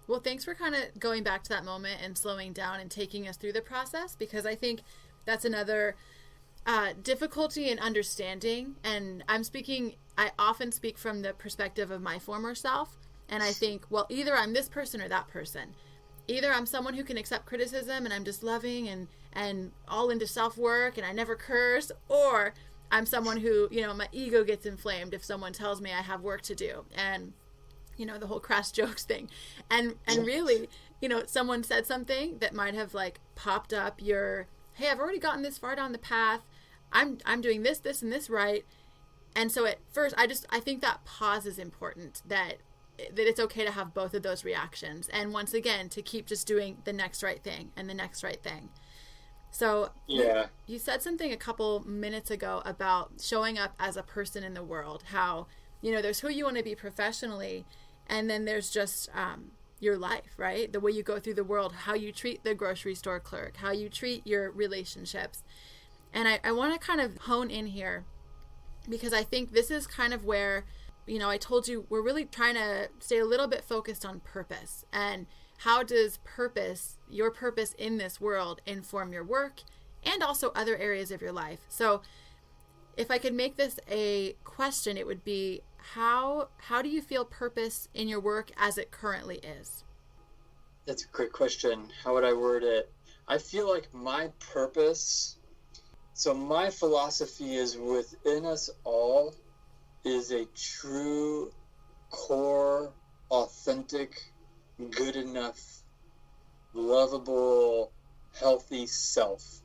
Well, thanks for kind of going back to that moment and slowing down and taking us through the process, because I think that's another difficulty in understanding. And I often speak from the perspective of my former self. And I think, well, either I'm this person or that person. Either I'm someone who can accept criticism and I'm just loving and all into self-work and I never curse, or I'm someone who, my ego gets inflamed if someone tells me I have work to do. And, the whole crass jokes thing. And really, someone said something that might have like popped up hey, I've already gotten this far down the path. I'm doing this, and this right. And so at first, I think that pause is important, that it's okay to have both of those reactions. And once again, to keep just doing the next right thing and the next right thing. So you said something a couple minutes ago about showing up as a person in the world, how, there's who you want to be professionally, and then there's just your life, right? The way you go through the world, how you treat the grocery store clerk, how you treat your relationships. And I want to kind of hone in here, because I think this is kind of where, I told you we're really trying to stay a little bit focused on purpose, and how does your purpose in this world, inform your work and also other areas of your life. So if I could make this a question, it would be, how do you feel purpose in your work as it currently is? That's a great question. How would I word it? I feel like my purpose, so my philosophy is, within us all is a true, core, authentic, good enough, lovable, healthy self.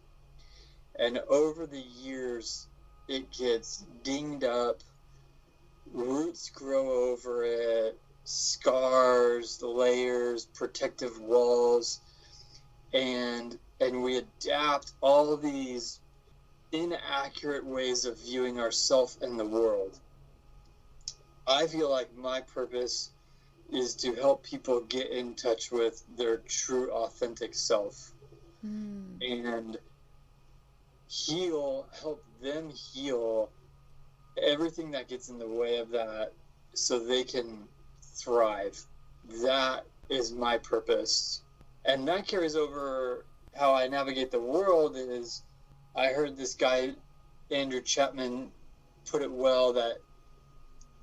And over the years, it gets dinged up, roots grow over it, scars, layers, protective walls, and we adapt all of these inaccurate ways of viewing ourselves and the world. I feel like my purpose is to help people get in touch with their true, authentic self and help them heal everything that gets in the way of that so they can thrive. That is my purpose. And that carries over how I navigate the world. Is I heard this guy, Andrew Chapman, put it well, that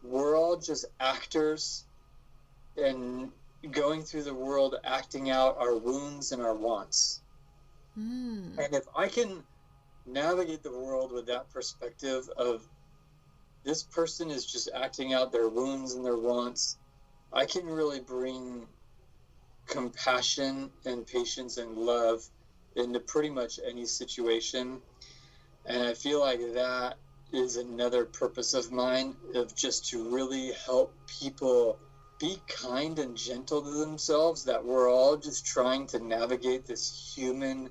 we're all just actors and going through the world acting out our wounds and our wants. And if I can navigate the world with that perspective of this person is just acting out their wounds and their wants, I can really bring compassion and patience and love into pretty much any situation. And I feel like that is another purpose of mine, of just to really help people be kind and gentle to themselves, that we're all just trying to navigate this human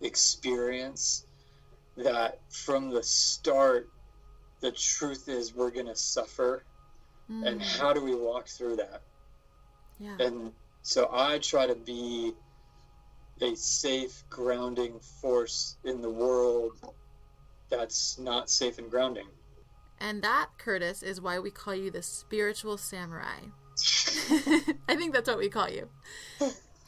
experience, that from the start, the truth is we're going to suffer. And how do we walk through that? Yeah. And so I try to be a safe, grounding force in the world that's not safe and grounding. And that, Curtis, is why we call you the spiritual samurai. I think that's what we call you.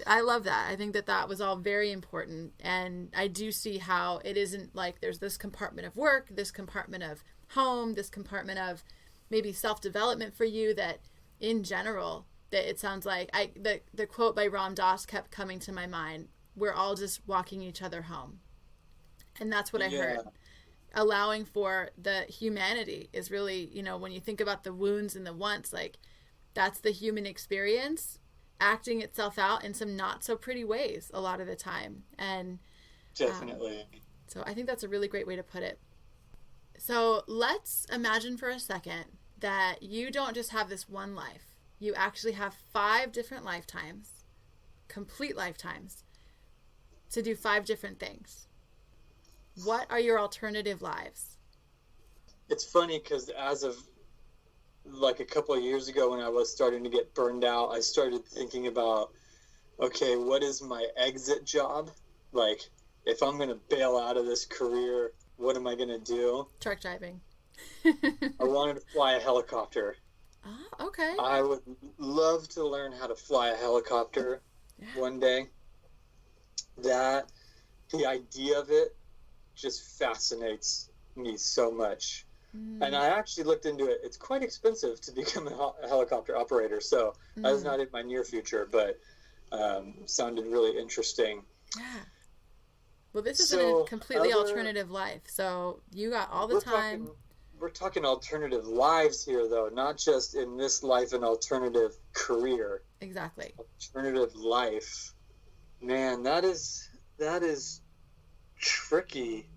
I love that. I think that that was all very important. And I do see how it isn't like there's this compartment of work, this compartment of home, this compartment of maybe self-development for you, that in general, that it sounds like the quote by Ram Dass kept coming to my mind. We're all just walking each other home. And that's what I heard. Allowing for the humanity is really, you know, when you think about the wounds and the wants, like that's the human experience acting itself out in some not so pretty ways a lot of the time. And definitely. So I think that's a really great way to put it. So let's imagine for a second that you don't just have this one life. You actually have 5 different lifetimes, complete lifetimes, to do 5 different things. What are your alternative lives? It's funny because as of like a couple of years ago, when I was starting to get burned out, I started thinking about, okay, what is my exit job? Like, if I'm going to bail out of this career, what am I going to do? Truck driving. I wanted to fly a helicopter. Oh, okay. I would love to learn how to fly a helicopter one day. The idea of it just fascinates me so much. And I actually looked into it. It's quite expensive to become a helicopter operator, so that's not in my near future, but sounded really interesting. Yeah. Well, this is a completely alternative life, so you got all the time. We're talking alternative lives here, though, not just in this life, an alternative career. Exactly. Alternative life. Man, that is tricky.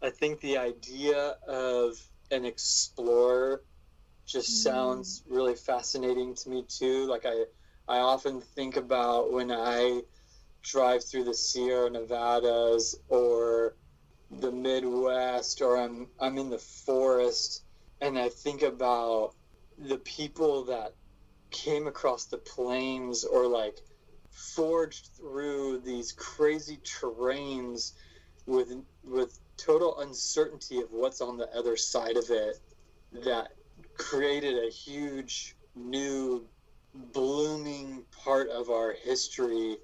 I think the idea of an explorer just sounds really fascinating to me too. Like I often think about when I drive through the Sierra Nevadas or the Midwest, or I'm in the forest, and I think about the people that came across the plains or like forged through these crazy terrains with total uncertainty of what's on the other side of it, that created a huge new blooming part of our history.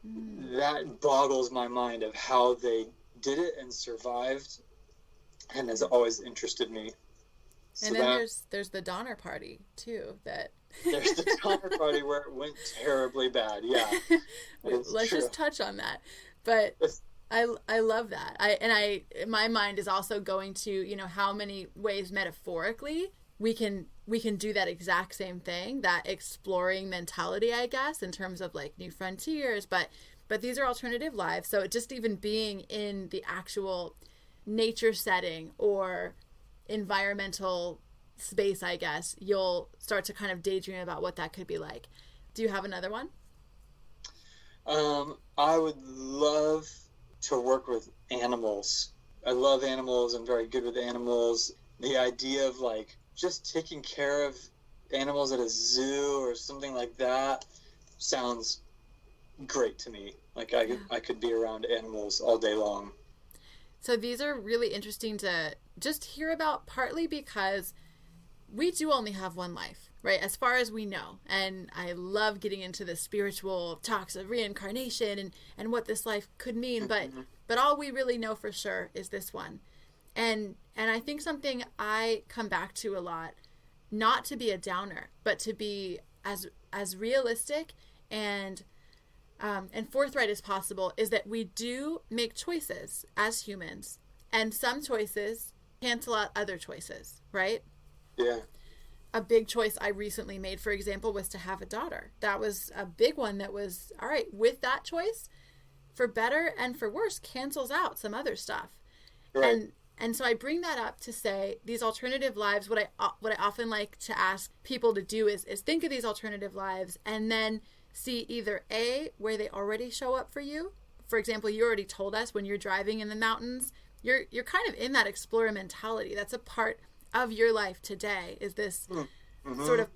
That boggles my mind of how they did it and survived, and has always interested me. So and then there's the Donner Party too. There's the Donner Party where it went terribly bad. Yeah, let's just touch on that. But I love that. My mind is also going to, you know, how many ways metaphorically we can do that exact same thing, that exploring mentality, I guess, in terms of like new frontiers, but these are alternative lives. So just even being in the actual nature setting or environmental space, I guess, you'll start to kind of daydream about what that could be like. Do you have another one? I would love to work with animals. I love animals. I'm very good with animals. The idea of like just taking care of animals at a zoo or something like that sounds great to me. Like I could be around animals all day long. So these are really interesting to just hear about, partly because we do only have one life, right? As far as we know. And I love getting into the spiritual talks of reincarnation and what this life could mean. But all we really know for sure is this one. And I think something I come back to a lot, not to be a downer, but to be as realistic and forthright as possible, is that we do make choices as humans, and some choices cancel out other choices, right? Yeah. A big choice I recently made, for example, was to have a daughter. That was a big one that was, all right, with that choice, for better and for worse, cancels out some other stuff. Right. And so I bring that up to say these alternative lives, what I often like to ask people to do is think of these alternative lives and then see either A, where they already show up for you. For example, you already told us when you're driving in the mountains, you're kind of in that explorer mentality. That's a part of your life today, is this sort of,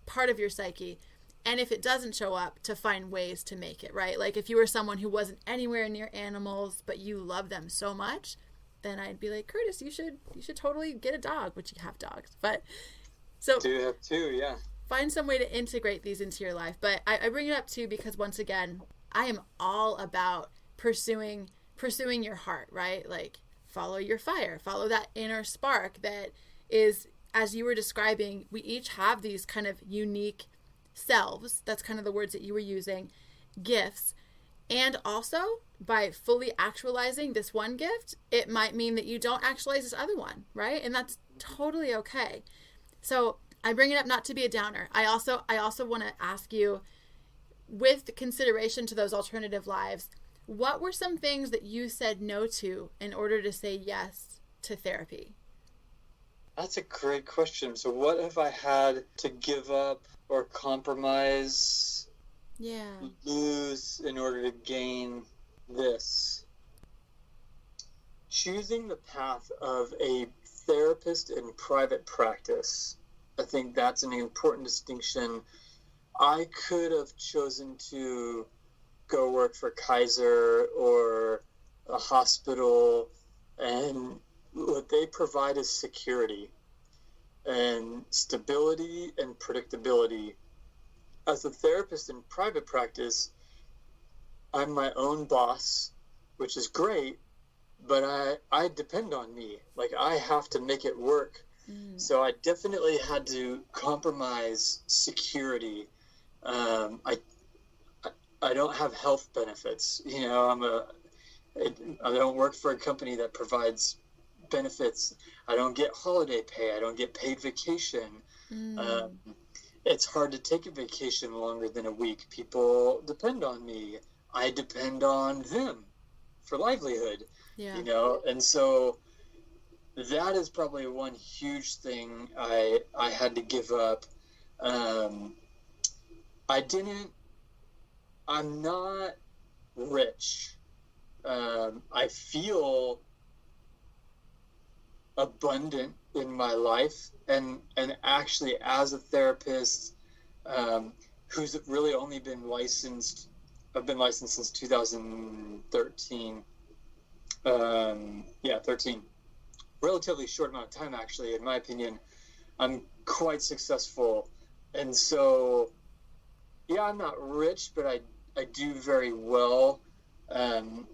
part of your psyche. And if it doesn't show up, to find ways to make it, right? Like if you were someone who wasn't anywhere near animals, but you love them so much, then I'd be like, Curtis, you should totally get a dog, which you have dogs. But so Do have two, yeah. find some way to integrate these into your life. But I bring it up too because once again, I am all about pursuing your heart, right? Like follow your fire, follow that inner spark that is, as you were describing, we each have these kind of unique selves. That's kind of the words that you were using, gifts. And also, by fully actualizing this one gift, it might mean that you don't actualize this other one, right? And that's totally okay. So I bring it up not to be a downer. I also want to ask you, with consideration to those alternative lives, what were some things that you said no to in order to say yes to therapy? That's a great question. So what have I had to give up or compromise, lose in order to gain this? Choosing the path of a therapist in private practice, I think that's an important distinction. I could have chosen to go work for Kaiser or a hospital, and what they provide is security and stability and predictability. As a therapist in private practice, I'm my own boss, which is great, but I depend on me. Like, I have to make it work. So I definitely had to compromise security. I don't have health benefits. I don't work for a company that provides benefits. I don't get holiday pay. I don't get paid vacation. It's hard to take a vacation longer than a week. People depend on me. I depend on them for livelihood. And so that is probably one huge thing I had to give up. I'm not rich. I feel abundant in my life, and actually as a therapist who's really only been licensed, I've been licensed since 2013. 13. Relatively short amount of time, actually, in my opinion. I'm quite successful, and so I'm not rich, but I do very well. And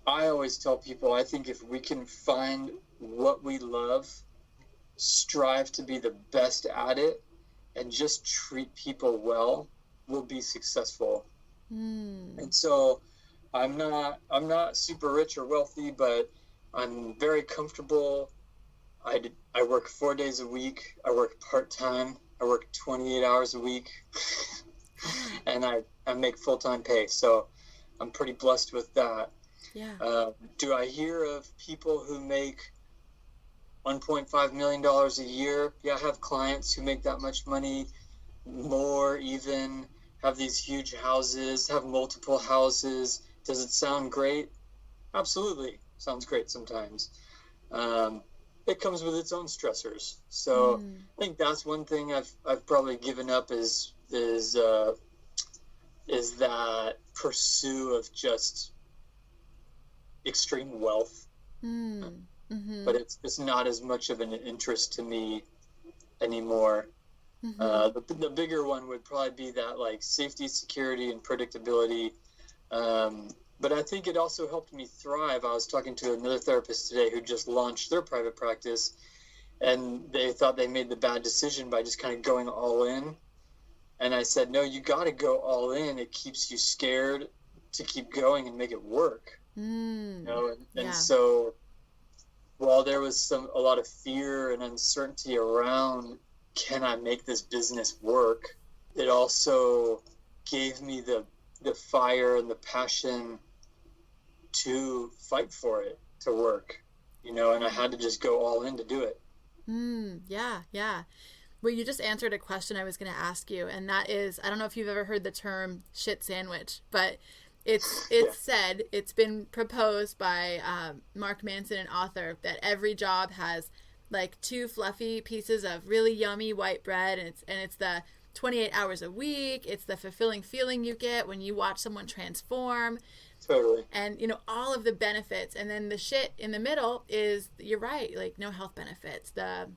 I always tell people, I think if we can find what we love, strive to be the best at it, and just treat people well, we'll be successful. And so I'm not super rich or wealthy, but I'm very comfortable. I work 4 days a week. I work part-time. I work 28 hours a week. And I make full-time pay. So I'm pretty blessed with that. Do I hear of people who make $1.5 million a year? Yeah, I have clients who make that much money, more even, have these huge houses, have multiple houses. Does it sound great? Absolutely. Sounds great sometimes. It comes with its own stressors. So I think that's one thing I've probably given up is that pursuit of just extreme wealth. But it's not as much of an interest to me anymore. The bigger one would probably be that, like, safety, security, and predictability. But I think it also helped me thrive. I was talking to another therapist today who just launched their private practice, and they thought they made the bad decision by just kind of going all in. And I said, no, you got to go all in. It keeps you scared to keep going and make it work. So while there was a lot of fear and uncertainty around, can I make this business work? It also gave me the fire and the passion to fight for it to work. and I had to just go all in to do it. Yeah. Well, you just answered a question I was going to ask you, and that is, I don't know if you've ever heard the term shit sandwich, but it's said, it's been proposed by Mark Manson, an author, that every job has like 2 fluffy pieces of really yummy white bread, and it's the 28 hours a week. It's the fulfilling feeling you get when you watch someone transform. Totally. And, all of the benefits. And then the shit in the middle is, you're right, like no health benefits, the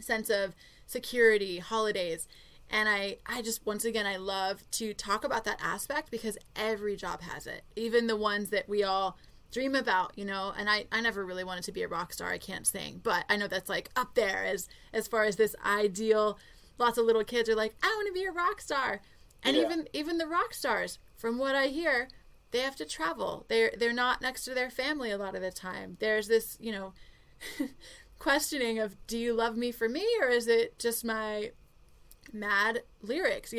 sense of security, holidays. And I just, once again, I love to talk about that aspect because every job has it, even the ones that we all dream about, and I never really wanted to be a rock star. I can't sing, but I know that's like up there as far as this ideal. Lots of little kids are like, I want to be a rock star. And even the rock stars, from what I hear, they have to travel. They're not next to their family a lot of the time. There's this, questioning of, do you love me for me, or is it just my mad lyrics?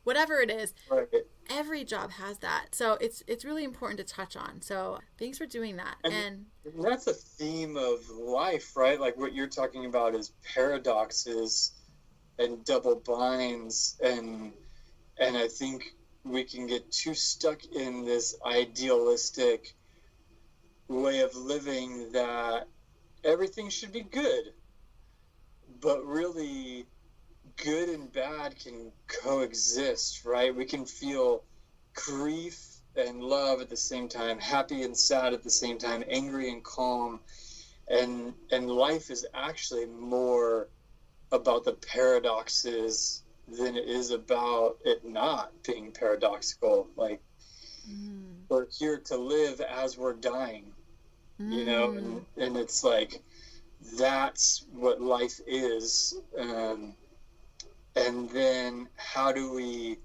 Whatever it is. Right. Every job has that. So it's really important to touch on. So thanks for doing that. And that's a theme of life, right? Like what you're talking about is paradoxes and double binds, and I think we can get too stuck in this idealistic way of living that everything should be good, but really good and bad can coexist, right? We can feel grief and love at the same time, happy and sad at the same time, angry and calm, and life is actually more about the paradoxes than it is about it not being paradoxical. Like, we're here to live as we're dying, and it's like, that's what life is. And then what do we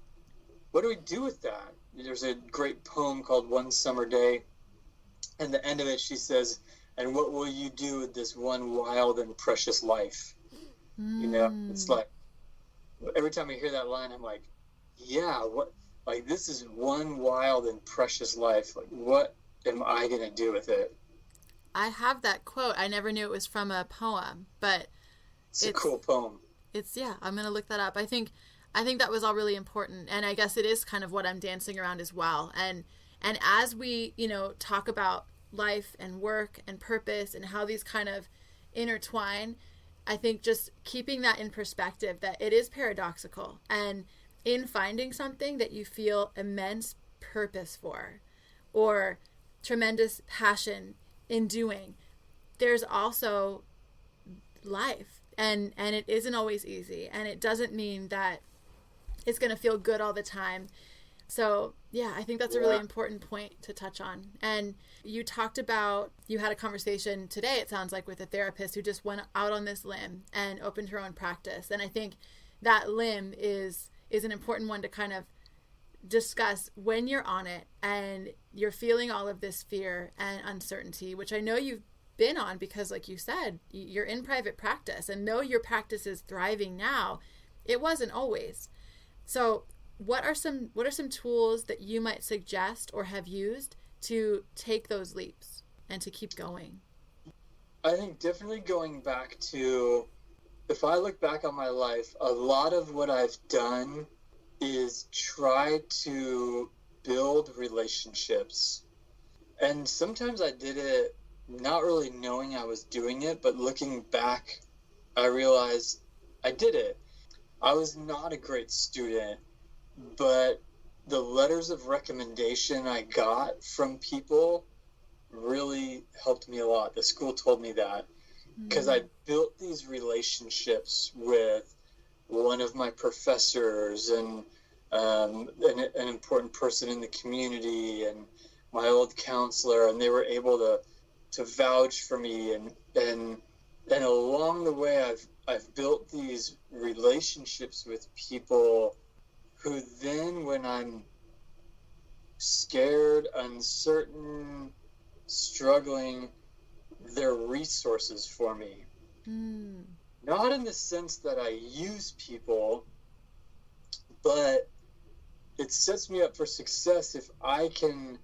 do with that? There's a great poem called One Summer Day, and the end of it, she says, and what will you do with this one wild and precious life? It's like, every time I hear that line, I'm like, this is one wild and precious life. Like, what am I going to do with it? I have that quote. I never knew it was from a poem, but it's a cool poem. I'm going to look that up. I think that was all really important. And I guess it is kind of what I'm dancing around as well. And as we, talk about life and work and purpose and how these kind of intertwine, I think just keeping that in perspective, that it is paradoxical, and in finding something that you feel immense purpose for or tremendous passion in doing, there's also life, and it isn't always easy, and it doesn't mean that it's going to feel good all the time. So I think that's a really important point to touch on. And you talked about, you had a conversation today, it sounds like, with a therapist who just went out on this limb and opened her own practice. And I think that limb is an important one to kind of discuss when you're on it and you're feeling all of this fear and uncertainty, which I know you've been on because, like you said, you're in private practice, and though your practice is thriving now, it wasn't always. So what are some tools that you might suggest or have used to take those leaps and to keep going? I think definitely going back to, if I look back on my life, a lot of what I've done is try to build relationships. And sometimes I did it not really knowing I was doing it, but looking back, I realized I did it. I was not a great student, but the letters of recommendation I got from people really helped me a lot. The school told me that because I built these relationships with one of my professors and an important person in the community and my old counselor, and they were able to vouch for me. And along the way, I've built these relationships with people who then, when I'm scared, uncertain, struggling, they're resources for me. Not in the sense that I use people, but it sets me up for success if I can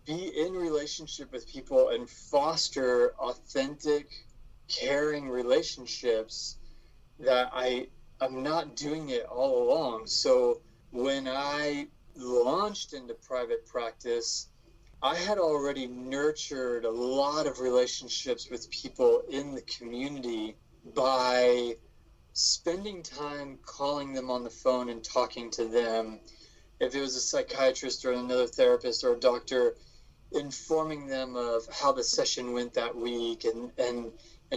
be in relationship with people and foster authentic, caring relationships that I'm not doing it all along. So when I launched into private practice, I had already nurtured a lot of relationships with people in the community by spending time calling them on the phone and talking to them. If it was a psychiatrist or another therapist or a doctor, informing them of how the session went that week and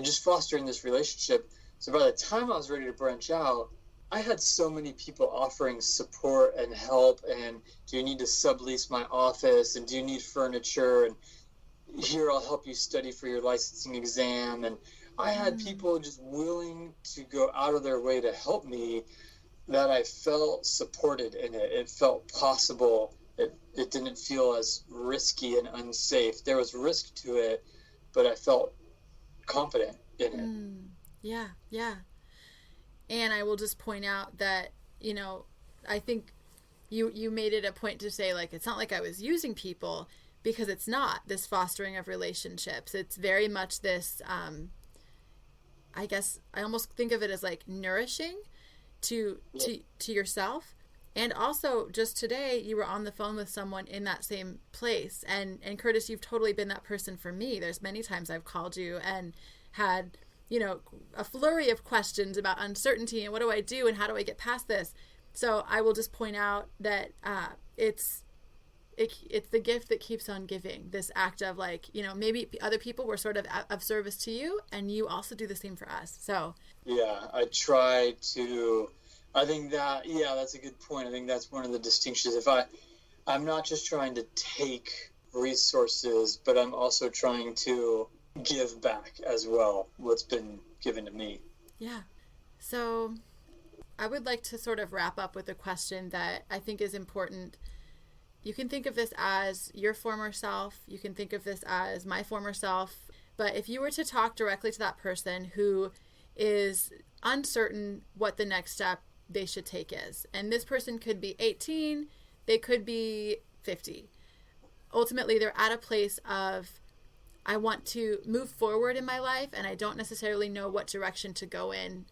just fostering this relationship. So by the time I was ready to branch out, I had so many people offering support and help, and do you need to sublease my office, and do you need furniture, and here, I'll help you study for your licensing exam. And I had people just willing to go out of their way to help me, that I felt supported in it. It felt possible. It didn't feel as risky and unsafe. There was risk to it, but I felt confident in it. Yeah, yeah. And I will just point out that, I think you made it a point to say, like, it's not like I was using people, because it's not this fostering of relationships. It's very much this, I guess I almost think of it as like nourishing to yourself. And also, just today, you were on the phone with someone in that same place. And Curtis, you've totally been that person for me. There's many times I've called you and had, a flurry of questions about uncertainty and what do I do and how do I get past this. So I will just point out that it's the gift that keeps on giving. This act of, like, maybe other people were sort of service to you, and you also do the same for us. So yeah, I try to. I think that's a good point. I think that's one of the distinctions. I'm not just trying to take resources, but I'm also trying to give back as well what's been given to me. Yeah. So I would like to sort of wrap up with a question that I think is important. You can think of this as your former self. You can think of this as my former self. But if you were to talk directly to that person who is uncertain what the next step they should take is, and this person could be 18, they could be 50. Ultimately, they're at a place of, I want to move forward in my life, and I don't necessarily know what direction to go in.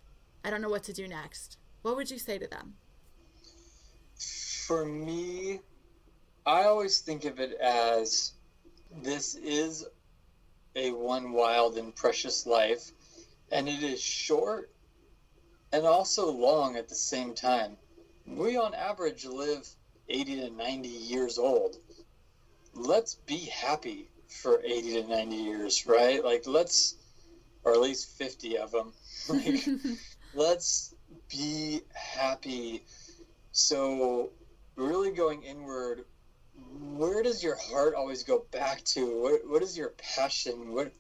I don't know what to do next. What would you say to them? For me, I always think of it as, this is a one wild and precious life, and it is short and also long at the same time. We on average live 80 to 90 years old. Let's be happy for 80 to 90 years, right? Like, or at least 50 of them. Like, let's be happy. So really going inward, where does your heart always go back to? What is your passion? What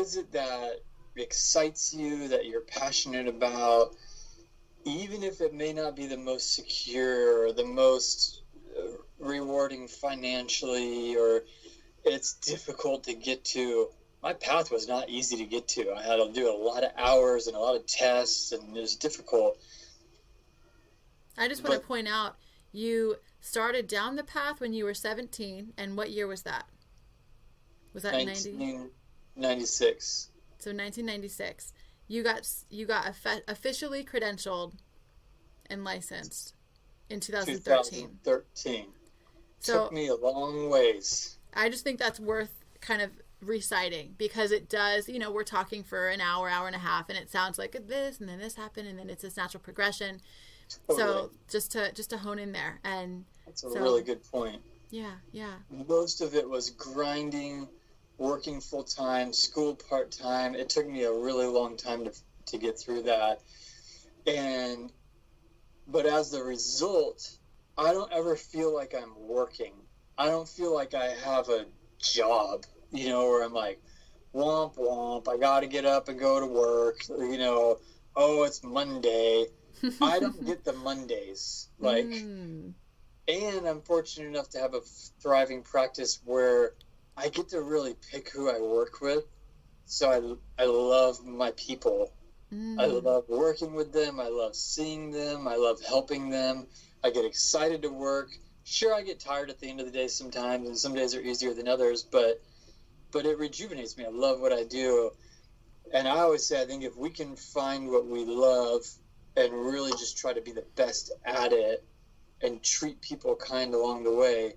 is it that excites you, that you're passionate about? Even if it may not be the most secure or the most rewarding financially, or it's difficult to get to. My path was not easy to get to. I had to do a lot of hours and a lot of tests, and it was difficult. I just want to point out, you started down the path when you were 17, and what year was that? Was that 1996? So 1996. You got officially credentialed and licensed in 2013. 2013. So, took me a long ways. I just think that's worth kind of reciting, because it does, we're talking for an hour and a half, and it sounds like this, and then this happened, and then it's this natural progression. Totally. So just to hone in there. And that's a really good point. Yeah. Most of it was grinding, working full time, school part time. It took me a really long time to get through that. But as the result, I don't ever feel like I'm working. I don't feel like I have a job, where I'm like, womp womp, I got to get up and go to work, oh, it's Monday. I don't get the Mondays. And I'm fortunate enough to have a thriving practice where I get to really pick who I work with. So I love my people. I love working with them. I love seeing them. I love helping them. I get excited to work. Sure, I get tired at the end of the day sometimes, and some days are easier than others, but it rejuvenates me. I love what I do. And I always say, I think if we can find what we love and really just try to be the best at it and treat people kind along the way,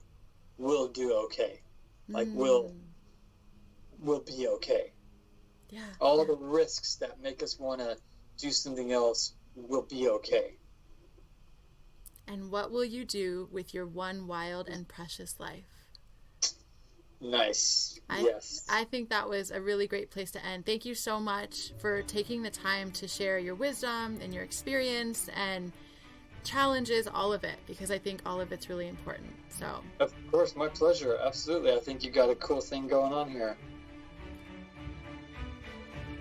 we'll do okay. Like we'll be okay. Yeah. All of the risks that make us want to do something else will be okay. And what will you do with your one wild and precious life? Nice. Yes. I think that was a really great place to end. Thank you so much for taking the time to share your wisdom and your experience and challenges, all of it, because I think all of it's really important. So, of course, my pleasure. Absolutely. I think you got a cool thing going on here.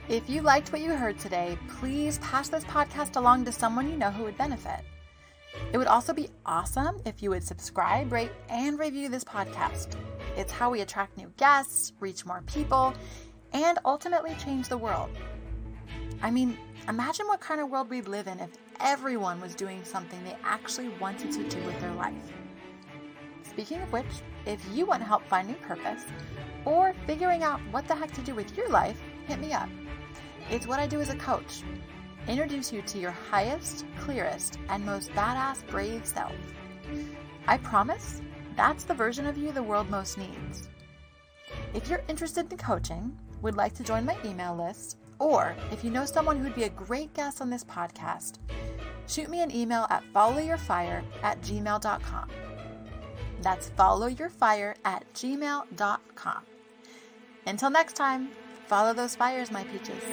If you liked what you heard today, please pass this podcast along to someone you know who would benefit. It would also be awesome if you would subscribe, rate, and review this podcast. It's how we attract new guests, reach more people, and ultimately change the world. I mean, imagine what kind of world we'd live in if everyone was doing something they actually wanted to do with their life. Speaking of which, if you want help finding purpose or figuring out what the heck to do with your life, hit me up. It's what I do as a coach. Introduce you to your highest, clearest, and most badass, brave self. I promise that's the version of you the world most needs. If you're interested in coaching, would like to join my email list, or if you know someone who would be a great guest on this podcast, shoot me an email at followyourfire@gmail.com. That's followyourfire@gmail.com. Until next time, follow those fires, my peaches.